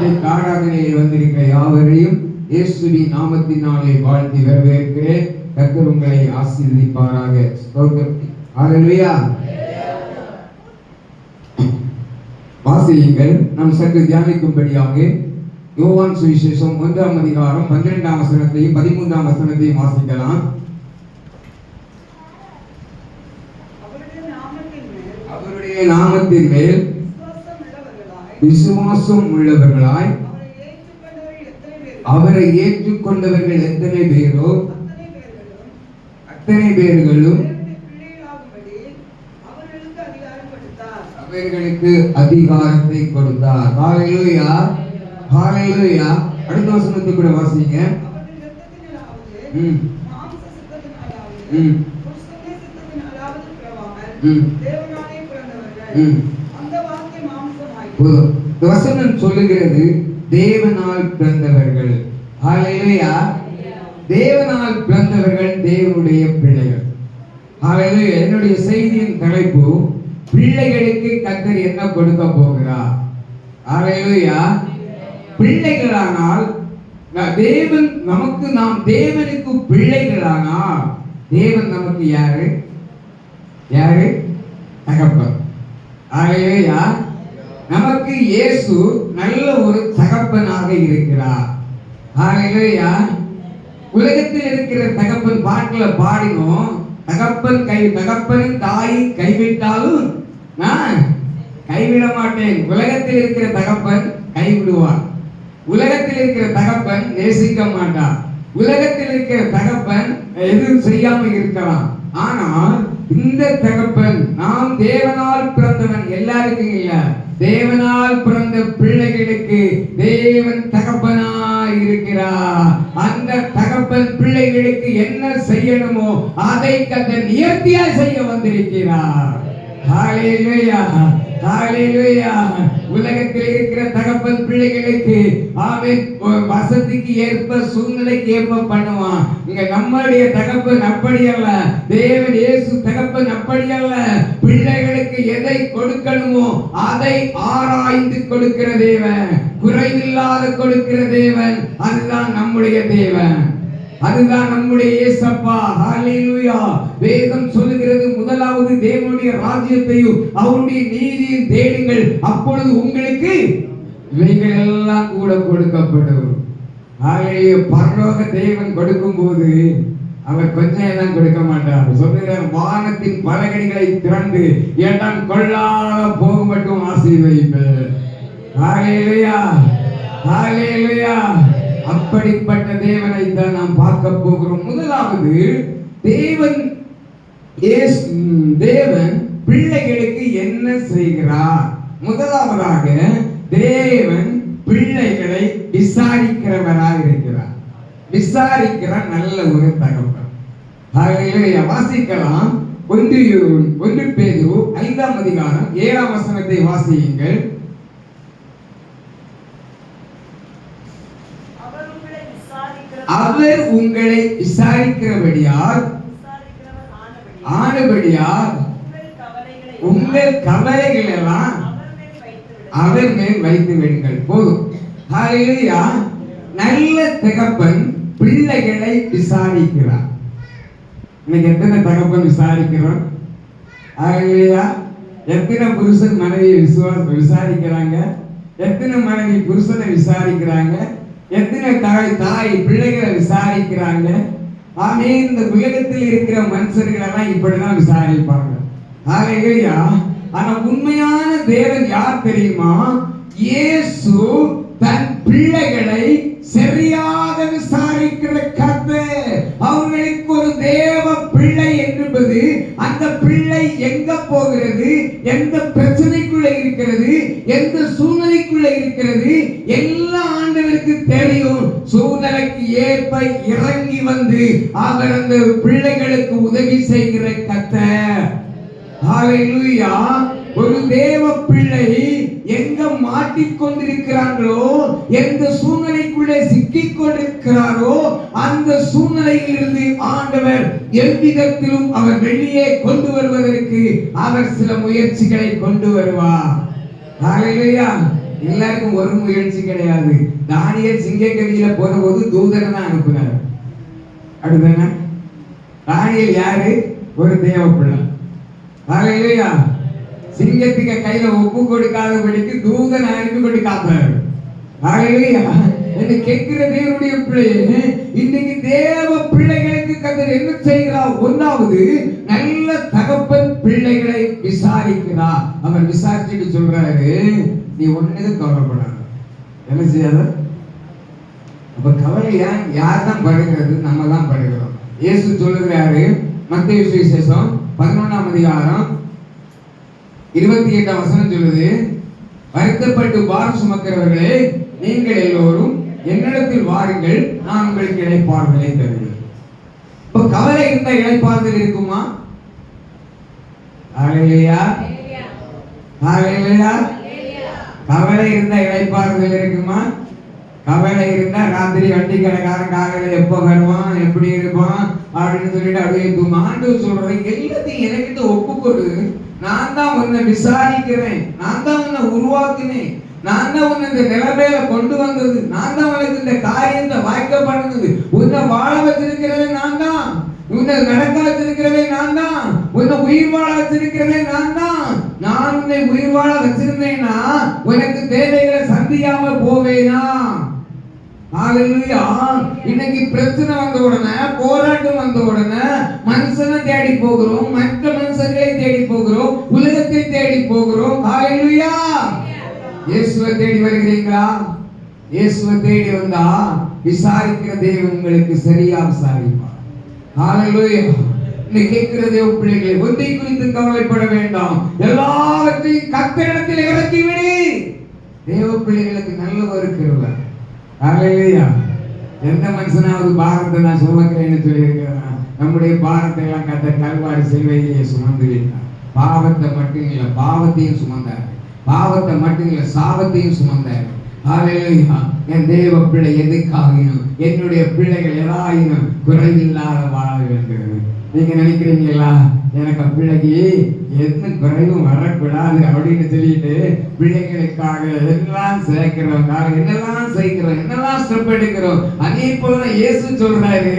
இன்றைக்கு ஆராதனையில் வந்திருக்கிற யாவரையும் இயேசுவின் நாமத்தினாலே வாழ்த்தி வரவேற்கிறேன். கர்த்தர் உங்களை ஆசீர்வதிப்பாராக. ஹல்லேலூயா. வாசியுங்கள். நாம் சற்று தியானிக்கும்படியாக யோவான் சுவிசேஷம் 1ஆம் அதிகாரம் 12ஆம் வசனத்தையும் 13ஆம் வசனத்தையும் வாசிக்கலாம். அவருடைய நாமத்தின் மேல் விசுவாசம் உள்ளவர்களாய் அவரை ஏற்றுக்கொண்டவர்கள் எத்தனை பேரோ அத்தனை பேர்களும் அவர்களுக்கு அதிகாரத்தை கொடுத்தார். ஹல்லேலூயா, ஹல்லேலூயா. அடுத்த வசனத்தை கூட வாசிங்க. வசனம் சொல்லுகிறது தேவனால் பிறந்தவர்கள். ஹல்லேலூயா. தேவனால் பிறந்தவர்கள் தேவனுடைய பிள்ளைகள். ஹல்லேலூயா. என்னுடைய செய்தியின் தலைப்பு பிள்ளைகளுக்கு கர்த்தர் என்ன கொடுக்க போகிறார். ஹல்லேலூயா. பிள்ளைகளானால் தேவன் நமக்கு, நாம் தேவனுக்கு பிள்ளைகளானால் தேவன் நமக்கு யாரு? யாரு? தகப்பன். ஹல்லேலூயா. நமக்கு இயேசு நல்ல ஒரு தகப்பனாக இருக்கிறார். ஹல்லேலூயா. உலகத்தில் இருக்கிற தகப்பன் பாட்டுல பாடினோம். தகப்பனின் தாயை கைவிட்டாலும் நான் கைவிட மாட்டேன். உலகத்தில் இருக்கிற தகப்பன் கைவிடுவான். உலகத்தில் இருக்கிற தகப்பன் நேசிக்க மாட்டான். உலகத்தில் இருக்கிற தகப்பன் எதுவும் செய்யாமல் இருக்கலாம். ஆனால் இந்த தகப்பன், நாம் தேவனால் பிறந்தவன், எல்லாருக்கும் இல்ல, தேவனால் பிறந்த பிள்ளைகளுக்கு தேவன் தகப்பனாய் இருக்கிறார். அந்த தகப்பன் பிள்ளைகளுக்கு என்ன செய்யணுமோ அதை கர்த்தர் நேர்த்தியாய் செய்ய வந்திருக்கிறார். ஹல்லேலூயா, ஹல்லேலூயா. உலகத்தில் இருக்கிற தகப்பன் பிள்ளைகளுக்கு ஆமென் வசதிக்கு ஏற்ப, சூழ்நிலைக்கு ஏற்ப பண்ணுவான். இங்க நம்முடைய தகப்பன் அப்படி அல்ல. தேவன் இயேசு தகப்பன் அப்படி அல்ல. பிள்ளைகளுக்கு எதை கொடுக்கணுமோ அதை ஆராய்ந்து கொடுக்கிற தேவன், குறைவில்லாத கொடுக்கிற தேவன். அதுதான் நம்முடைய தேவன், அதுதான் நம்முடைய இயேசப்பா. ஹல்லேலூயா. வேதம் சொல்லுகிறது, முதலாவது தேவனுடைய ராஜ்யத்தையும் அவருடைய நீதியையும் தேடுங்கள், அப்பொழுது உங்களுக்கு இவைகள் எல்லாம் கூட கொடுக்கப்படும். ஹல்லேலூயா. பரலோக தேவன் கொடுக்கும் போது அவர் கொஞ்சம் தான் கொடுக்க மாட்டார். சொல்லுகிறார், வானத்தின் பலகணிகளை திறந்து ஏட்டான் கொள்ளாத போக மட்டும் ஆசீர்வதிப்பேன். ஹல்லேலூயா, ஹல்லேலூயா. அப்படிப்பட்ட தேவனை தான் நாம் பார்க்க போகிறோம். முதலாவது தேவன் பிள்ளைகளுக்கு என்ன செய்கிறார்? முதலாவதாக தேவன் பிள்ளைகளை விசாரிக்கிறவராக இருக்கிறார். விசாரிக்கிற நல்ல ஒரு தகவல். ஹல்லேலூயா. வாசிக்கலாம். 1 பேதுரு 5ஆம் அதிகாரம் 7ஆம் வசனத்தை வாசியுங்கள். அவர் உங்களை விசாரிக்கிறபடியால் ஆனபடியால் உங்கள் கவலைகள் எல்லாம் அவர் மேல் வைத்து விடுங்கள். போதும். ஹல்லேலூயா. நல்ல தகப்பன் பிள்ளைகளை விசாரிக்கிறார். இன்னைக்கு எத்தனை தகப்பன் விசாரிக்கிறோம்? ஹல்லேலூயா. எத்தனை புருஷன் மனைவியை விசாரிக்கிறாங்க? எத்தனை மனைவி புருஷனை விசாரிக்கிறாங்க? எத்தனை தாய் பிள்ளைகளை விசாரிக்கிறாங்க? ஆமே. இந்த உலகத்தில் இருக்கிற மனுஷர்கள் எல்லாம் இப்படிதான் விசாரிப்பாங்க. ஹல்லேலூயா. ஆனா உண்மையான தேவன் யார் தெரியுமா? இயேசு தன் பிள்ளைகளை சரியாக விசாரிக்கிற கர்த்தர். அவர்களுக்கு ஒரு தேவ பிள்ளை என்பது, அந்த பிள்ளை எங்க போகிறது, எந்த பிரச்சனைக்குள்ள இருக்கிறது, எந்த சூழ்நிலைக்குள்ள இருக்கிறது, எல்லாம் ஆண்டவருக்கு தெரியும். சூழ்நிலைக்கு ஏற்ப இறங்கி வந்து அவர் அந்த பிள்ளைகளுக்கு உதவி செய்கிற கர்த்தர். ஹல்லேலூயா. ஒரு தேவ பிள்ளை எங்க மாட்டிக்கொண்டிருக்கிறார்களோ, எந்த சூழ்நிலைக்குள்ளே சிக்கிக் கொண்டிருக்கிறாரோ, அந்த சூழ்நிலையிலிருந்து ஆண்டவர் எவ்விதத்திலும் அவர் வெளியே கொண்டு வருவதற்கு அவர் சில முயற்சிகளை கொண்டு வருவார். ஹல்லேலூயா. எல்லாருக்கும் ஒரு முயற்சி கிடையாது. தானியேல் சிங்கக்கவியில போன போது தூதனை தான் அனுப்புனார். அப்படிதானே? தானியேல் யாரு? ஒரு தேவ பிள்ளை. ஹல்லேலூயா. சிங்கத்துக்கு கையில ஒப்பு கொடுக்காதபடிக்கு தூதனை அனுப்பி கொண்டு காப்பாரு. ஹல்லேலூயா. என்ன கேட்கிற தேவனுடைய பிள்ளையே, இன்னைக்கு தேவ பிள்ளைகளுக்கு கர்த்தர் என்ன செய்கிறார்? ஒன்றாவது, நல்ல தகப்பன் பிள்ளைகளை விசாரிக்கிறார். அவர் விசாரிச்சுட்டு சொல்றாரு, நீ ஒண்ணுக்கு கவலைப்படாத. என்ன செய்யாத? அப்ப கவலையா யார் தான் படுகிறது? நம்ம தான் படுகிறோம். இயேசு சொல்லுகிறாரு, மத்தேயு சுவிசேஷம் 11ஆம் அதிகாரம் 28ஆம் வசனம் சொல்லுது, வருத்தப்பட்டு பாரம் சுமக்கிறவர்களே, நீங்கள் எல்லோரும் என்னிடத்தில் வாருங்கள், நான் உங்களுக்கு இளைப்பாறுதலை தருவேன். இப்போ கவலை இருந்த இளைப்பாறுதல் இருக்குமா? ஹல்லேலூயா. ஹல்லேலூயா. கவலை இருந்த இளைப்பாறுதல் இருக்குமா? கவலை இருந்தா ராத்திரி வண்டி கடைக்காரன் காலையில எப்ப வருவான், எப்படி இருப்பான் அப்படின்னு சொல்லிட்டு அப்படியே ஆண்டவர் சொல்றேன், எல்லாத்தையும் எனக்கிட்ட ஒப்புக்கொடு. நான் தான் உன்னை விசாரிக்கிறேன், நான் தான் உன்னை உருவாக்குனேன், நான் தான் உன்னை இந்த நிலைமையில கொண்டு வந்தது, நான் தான் உனக்கு இந்த காரியத்தை வாய்க்க பண்ணது, உன்னை வாழ வச்சிருக்கிறதே நான் தான், உன்னை நடக்க வச்சிருக்கிறதே நான் தான், உன்னை உயிர் வாழ வச்சிருக்கிறதே நான் தான். நான் உன்னை உயிர் வாழ வச்சிருந்தேன்னா உனக்கு தேவைகளை சந்தியாம போவேனா? ஹல்லேலூயா. இன்னைக்கு பிரச்சனை வந்த உடனே, போராட்டம் வந்த உடனே மனுஷனை தேடி போகிறோம், மற்ற மனுஷர்களை தேடி போகிறோம், உலகத்தை தேடி போகிறோம். ஹல்லேலூயா. இயேசுவை தேடி வருகிறீங்களா? இயேசுவை தேடி வந்தா விசாரிக்கிற தேவன் உங்களுக்கு சரியா விசாரிப்பார். ஹல்லேலூயா. இன்னைக்கு கேட்கிற தேவ பிள்ளைகளை, ஒன்றை குறித்து கவலைப்பட வேண்டாம், எல்லாவற்றையும் கர்த்தரிடத்தில் இறக்கி விடு. தேவ பிள்ளைகளுக்கு நல்ல ஒரு கிருபை. ஹல்லேலூயா. எந்த மனுஷனாவது பாரத்தை நான் சுமக்கிறேன்னு சொல்லியிருக்கிறேன்? நம்முடைய பாரத்தை எல்லாம் கர்த்தர் கல்வாரி சிலுவையிலே சுமந்து விட்டார். பாவத்தை மட்டும் இல்லை, பாவத்தையும் சுமந்தார். பாவத்தை மட்டும் இல்லை, சாபத்தையும் சுமந்தார். ஹல்லேலூயா. என் தேவ பிள்ளை எதுக்காகினும், என்னுடைய பிள்ளைகள் எதாயினும் குறைவில்லாத வாழ வேண்டும். நீங்க நினைக்கிறீங்களா, எனக்கு பிள்ளைக்கு எந்த குறைவும் வரக்கூடாது அப்படின்னு சொல்லிட்டு பிள்ளைகளுக்காக எல்லாம் சேர்க்கிறோம், என்னெல்லாம் செய்கிறோம், என்னெல்லாம் ஸ்டெப் எடுக்கிறோம். அதே போல இயேசு சொல்றாரு,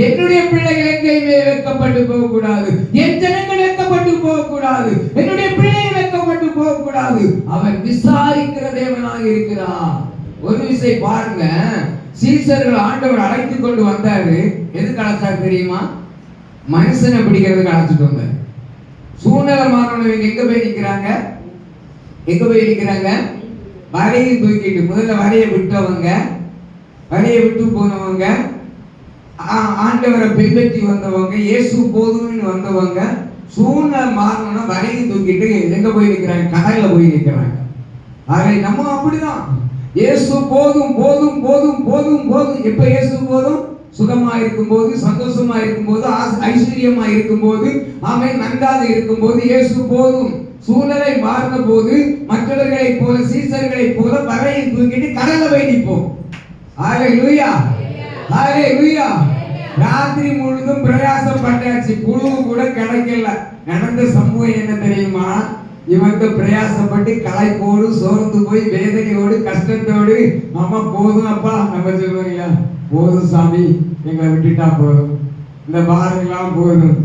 என்னுடைய பிள்ளைகள் எங்கேயுமே வைக்கப்பட்டு போக கூடாது, என் ஜனங்கள் வைக்கப்பட்டு போக கூடாது, என்னுடைய பிள்ளைகள் வைக்கப்பட்டு போக கூடாது. அவன் விசாரிக்கிற தேவனாக இருக்கிறார். ஒரு விஷயம் பாருங்க, சீசர்கள் ஆண்டவர் அழைத்து கொண்டு வந்தாரு. எதுக்கு அழைச்சாரு தெரியுமா? மனுஷனை பிடிக்கிறதுக்கு அழைச்சிட்டு வந்தார். சூழ்நிலை மாறவங்க எங்க போய் நிக்கிறாங்க? எங்க போய் நிக்கிறாங்க? வரையை தூக்கிட்டு, முதல்ல வரையை விட்டவங்க, வரையை விட்டு போனவங்க, ஆண்டவரை பின்பற்றி வந்தவங்க, இயேசு போதும்னு வந்தவங்க, சூழ்நிலை மாறணும்னா வரையை தூக்கிட்டு எங்க போய் நிக்கிறாங்க? கடல்ல போய் நிக்கிறாங்க. ஆக நம்ம அப்படிதான், இயேசு போதும் போதும் போதும் போதும் போதும். எப்ப இயேசு போதும்? சுகமா இருக்கும்போது, சந்தோஷமா இருக்கும்போது, ஐஸ்வர்யமா இருக்கும்போது, ஆமென், நன்றாக இருக்கும்போது இயேசு போதும். சூழ்நிலை மாறின போது மற்றவர்களை போல, சீசர்களை போல வரையை தூக்கிட்டு கடல்ல போய் நிற்போம். ஹல்லேலூயா. ஹல்லேலூயா. ராத்திரி முழுதும் பிரயாசப்பட்டாச்சு, புழு கூட கிடைக்கல. நடந்த சம்பவம் என்ன தெரியுமா? இவங்க பிரயாசப்பட்டு களைப்போடு, சோர்ந்து போய், வேதனையோடு, கஷ்டத்தோடு, அம்மா போதும் அப்பா, நம்ம சொல்லுவீங்களா, போதும் சாமி, எங்களை விட்டுட்டா போதும், இந்த பாரம் எல்லாம் போதும்.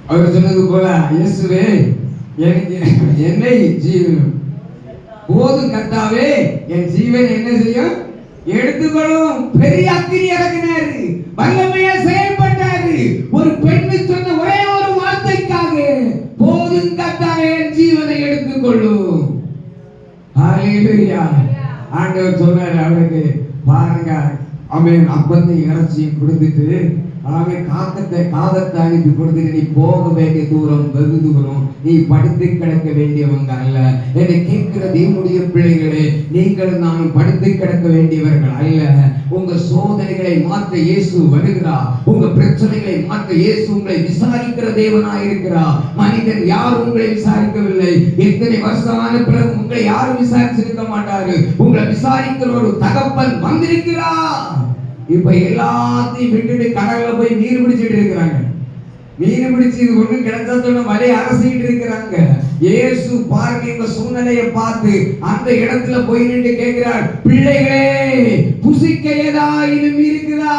அவர் சொன்னது போல, இயேசுவே என்னை ஜீவன் போதும் கர்த்தாவே, என் ஜீவன் என்ன செய்யும்? எடுத்துக்கொள்ளும். பெரிய அக்கினி இறங்கினாரு, வல்லமையா செயல்பட்டாரு. ஒரு பெண்ணு சொன்ன ஒரே ஒரு வார்த்தைக்காக, போதும் கர்த்தாவே, என் ஜீவனை எடுத்துக்கொள்ளும். ஹல்லேலூயா. ஆண்டவர் சொன்னாரு அவருக்கு, பாருங்க, அவன் அப்பத்தையும் இறைச்சியும் கொடுத்துட்டு, அவன் காகத்தை அனுப்பி கொடுத்துட்டு, நீ போக வேண்டிய தூரம் வெகு தூரம், நீ படுத்து கிடக்க வேண்டியவங்க அல்ல. என்னை கேட்கிற தேவனுடைய பிள்ளைகளே, நீங்கள் நானும் படுத்து கிடக்க வேண்டியவர்கள் அல்ல. உங்க சோதனைகளை மாற்ற இயேசு வருகிறார். உங்க பிரச்சனைகளை மாற்ற இயேசு உங்களை விசாரிக்கிற தேவனாய் இருக்கிறார். மனிதன் யாரும் உங்களை விசாரிக்கவில்லை. எத்தனை வருஷமான பிறகு உங்களை யாரும் விசாரிச்சிருக்க மாட்டாரு. உங்களை விசாரிக்கிற ஒரு தகப்பன் வந்திருக்கிறார். இப்ப எல்லாத்தையும் விட்டுட்டு கடல்ல போய் நீர் பிடிச்சிட்டு இருக்கிறாங்க. மீன் பிடிச்சு இது ஒண்ணு கிடைச்சதோட வலையை அரசிட்டு இருக்கிறாங்க. இயேசு பாருங்க இந்த சூழ்நிலையை பார்த்து அந்த இடத்துல போய் நின்று கேட்கிறார், பிள்ளைகளே புசிக்க ஏதாயினும் இருக்குதா?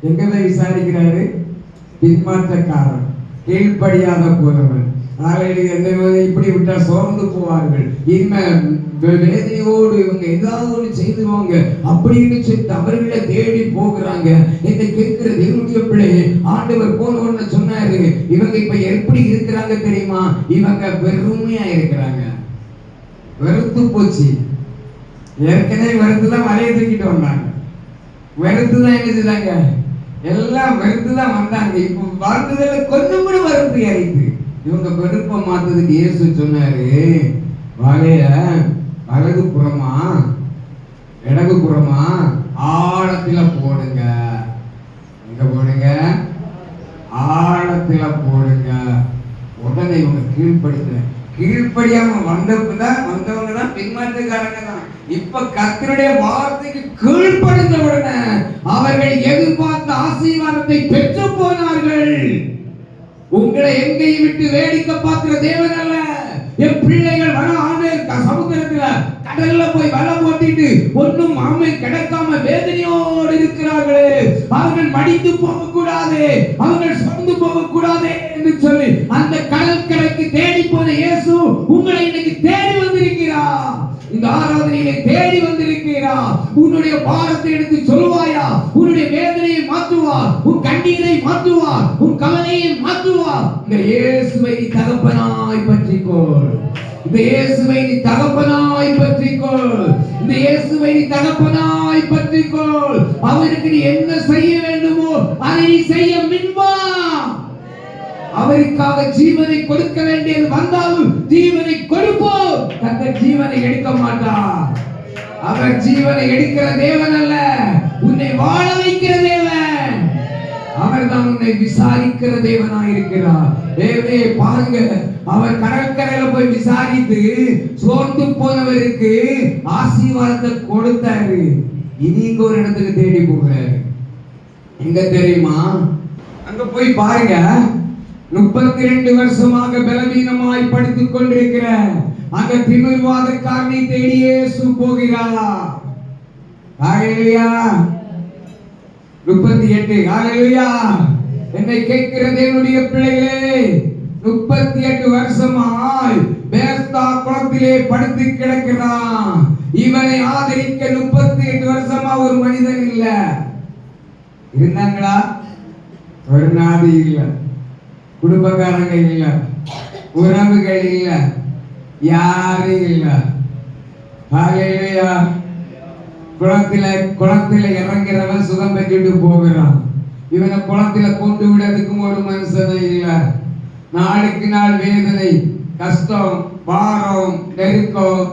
எங்களை விசாரிக்கிறாரு. பின்மாற்றக்காரன், கீழ்ப்படியாத போறவன். இப்படி விட்டா சோர்ந்து போவார்கள், இனிமே வேதனையோடு இவங்க ஏதாவது ஒண்ணு செய்துவாங்க அப்படின்னு சொல்லி அவர்களை தேடி போகிறாங்க. என்னை கேட்கிற தேவனுடைய பிள்ளை, ஆண்டவர் போன உடனே சொன்னாரு, இவங்க இப்ப எப்படி இருக்கிறாங்க தெரியுமா? இவங்க வெறுமையா இருக்கிறாங்க. வெறுத்து போச்சு. ஏற்கனவே வெறுத்துதான் வலையை தூக்கிட்டு வந்தாங்க. வெறுத்துதான் என்ன செய்தாங்க? எல்லாம் வெறுத்துதான் வந்தாங்க. இப்ப வாழ்ந்ததுல கொஞ்சம் கூட வெறுப்பு ஆயிடுது. இவங்க வெறுப்பை மாத்ததுக்கு இயேசு சொன்னாரு, வலைய வலது புறமா இடது புறமா ஆழத்துல போடுங்க. எங்க போடுங்க? ஆழத்துல போடுங்க. உடனே இவங்க கீழ்ப்படியாம வந்தவங்க தான் பின்மாற்றக்காரங்க தான். இப்ப கர்த்தருடைய வார்த்தைக்கு கீழ்ப்படிந்த உடனே அவர்கள் எதிர்பார்த்த ஆசீர்வாதத்தை பெற்று போனார்கள். உங்களை எங்கேயும் விட்டு வேடிக்கை பார்க்கிற தேவன் அல்ல. என் பிள்ளைகள் வர சமுத்திரத்துல கடல்ல போய் வலை போட்டிட்டு ஒன்னும் ஆமை கிடைக்காம வேதனையோடு இருக்கிறார்களே, அவர்கள் மடிந்து போக கூடாது, அவர்கள் சொந்து போக கூடாது என்று சொல்லி அந்த கடற்கரைக்கு தேடி போன இயேசு உங்களை இன்னைக்கு தேடி வந்திருக்கிறார். இந்த ஆராதனையை தேடி வந்திருக்கிறார். உன்னுடைய பாரத்தை எடுத்து சொல்லுவாயா? உன்னுடைய வேதனையை மாற்றுவார், உன் கண்ணீரை மாற்றுவார், உன் கவலையை மாற்றுவார். இந்த இயேசுவை நீ தகப்பனாய் பற்றிக்கொள். இந்த இயேசுவை நீ தகப்பனாய் பற்றிக்கொள். இந்த இயேசுவை நீ தகப்பனாய் பற்றிக்கொள். அவருக்கு நீ என்ன செய்ய வேண்டுமோ அதை நீ செய்ய முன்வா. அவருக்காக ஜீவனை கொடுக்க வேண்டியது வந்தாலும் ஜீவனை கொடுப்போம். கர்த்தர் ஜீவனை எடுக்க மாட்டார். அவர் ஜீவனை எடுக்கிற தேவன் அல்ல, உன்னை வாழ வைக்கிற தேவன். அவர் தான் உன்னை விசாரிக்கிற தேவனாய் இருக்கிறார். தேவனே பாருங்க, அவர் கடற்கரையில போய் விசாரித்து சோர்ந்து போனவருக்கு ஆசீர்வாதத்தை கொடுத்தாரு. இனி இங்க ஒரு இடத்துக்கு தேடி போகிறாரு. எங்க தெரியுமா? அங்க போய் பாருங்க, 32 வருஷமாக பலவீனமாய் படுத்துக் கொண்டிருக்கிற அந்த திமிர்வாதக்காரனை தேடி இயேசு போகிறார். ஹalleluya. 38. ஹalleluya. என்னை கேட்கிற தேவனுடைய பிள்ளைகளே, 38 வருஷமாய் பேஸ்தா குளத்திலே படுத்து கிடக்கிறான். இவனை ஆதரிக்க 38 வருஷமா ஒரு மனிதன் இல்ல. இருந்தாங்களா? ஒரு நாதி இல்ல, குடும்பக்காரங்க இல்ல, உறவுகள் இல்ல, யாரும் இல்ல. ஹalleluya. குளத்தில இறங்கிறவன் சுகம் பெற்றுட்டு போகிறான். இவனை குளத்தில கொண்டு விடுறதுக்கும் ஒரு மனுஷனை இல்ல. நாளுக்கு நாள் வேதனை, கஷ்டம், பாரம், நெருக்கம்,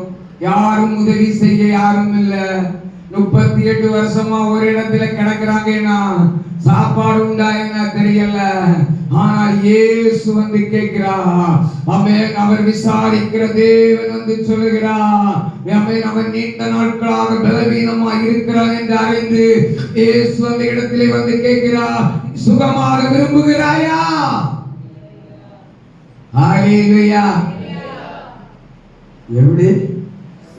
யாரும் உதவி செய்ய யாரும் இல்ல. 38 வருஷமா ஒரு இடத்துல கிடக்குறாங்கன்னா சாப்பாடு உண்டா என்ன தெரியல. ஆனால் இயேசு வந்து கேட்கிறார். ஆமென். அவர் விசாரிக்கிற தேவன் வந்து சொல்லுகிறார். ஆமென். அவன் நீண்ட நாட்களாக பலவீனமாக இருக்கிறான் என்று அறிந்து இயேசு அந்த இடத்திலே வந்து கேட்கிறார், சுகமாக விரும்புகிறாயா? ஹalleluya. எப்படி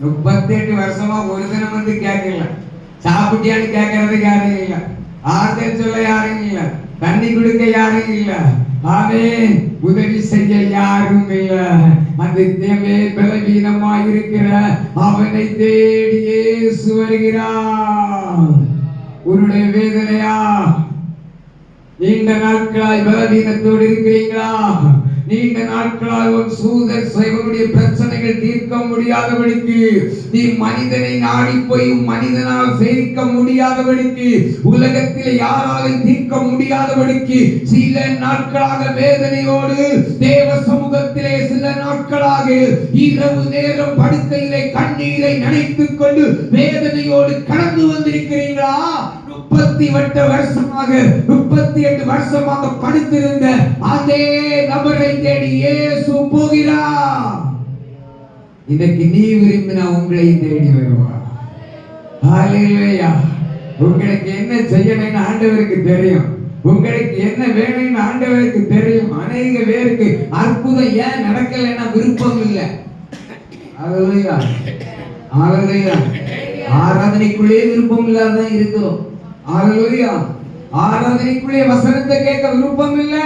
38 வருஷமா ஒரு தினம் வந்து கேட்கல. சாப்பிட்டியான்னு கேட்கறதுக்கு யாரும் இல்ல, ஆறுதல் சொல்ல யாரும் இல்ல, தண்ணி கொடுக்க யாரும் இல்ல, ஆமென், உதவி செய்ய யாரும் இல்ல. அந்த தேவே பலவீனமாய் இருக்கிற அவனை தேடி இயேசு வருகிறார். உன்னுடைய வேதனையா? நீண்ட நாட்களாய் பலவீனத்தோடு இருக்கிறீங்களா? நீண்ட நாட்களால் ஒரு சூதர் செய்வனுடைய பிரச்சனைகள் தீர்க்க முடியாதபடிக்கு, நீ மனிதனை நாடி போய் மனிதனால் சேர்க்க முடியாதபடிக்கு, உலகத்தில் யாராலும் தீர்க்க முடியாதபடிக்கு சில நாட்களாக வேதனையோடு தேவ சமூகத்திலே சில நாட்களாக இரவு நேரம் படுக்கையிலே கண்ணீரை நனைத்துக் கொண்டு வேதனையோடு கடந்து வந்திருக்கிறீங்களா? 38 வருஷமாக படுத்திருந்த அதே நபரை தேடி இயேசு போகிறார். இன்னைக்கு நீ விரும்பினா உங்களை தேடி வருவார். ஹalleluya. உங்களுக்கு என்ன செய்யணும்னு ஆண்டவருக்கு தெரியும். உங்களுக்கு என்ன வேணும்னு ஆண்டவருக்கு தெரியும். அநேக பேருக்கு அற்புதம் ஏன் நடக்கலைன்னா விருப்பம் இல்லை. ஹல்லேலூயா, ஹல்லேலூயா. ஆராதனைக்குள்ளே விருப்பம் இல்லாத இருக்கிறோம். ஹல்லேலூயா. ஆராதனைக்குள்ளே வசனத்தை கேட்க விருப்பம் இல்ல.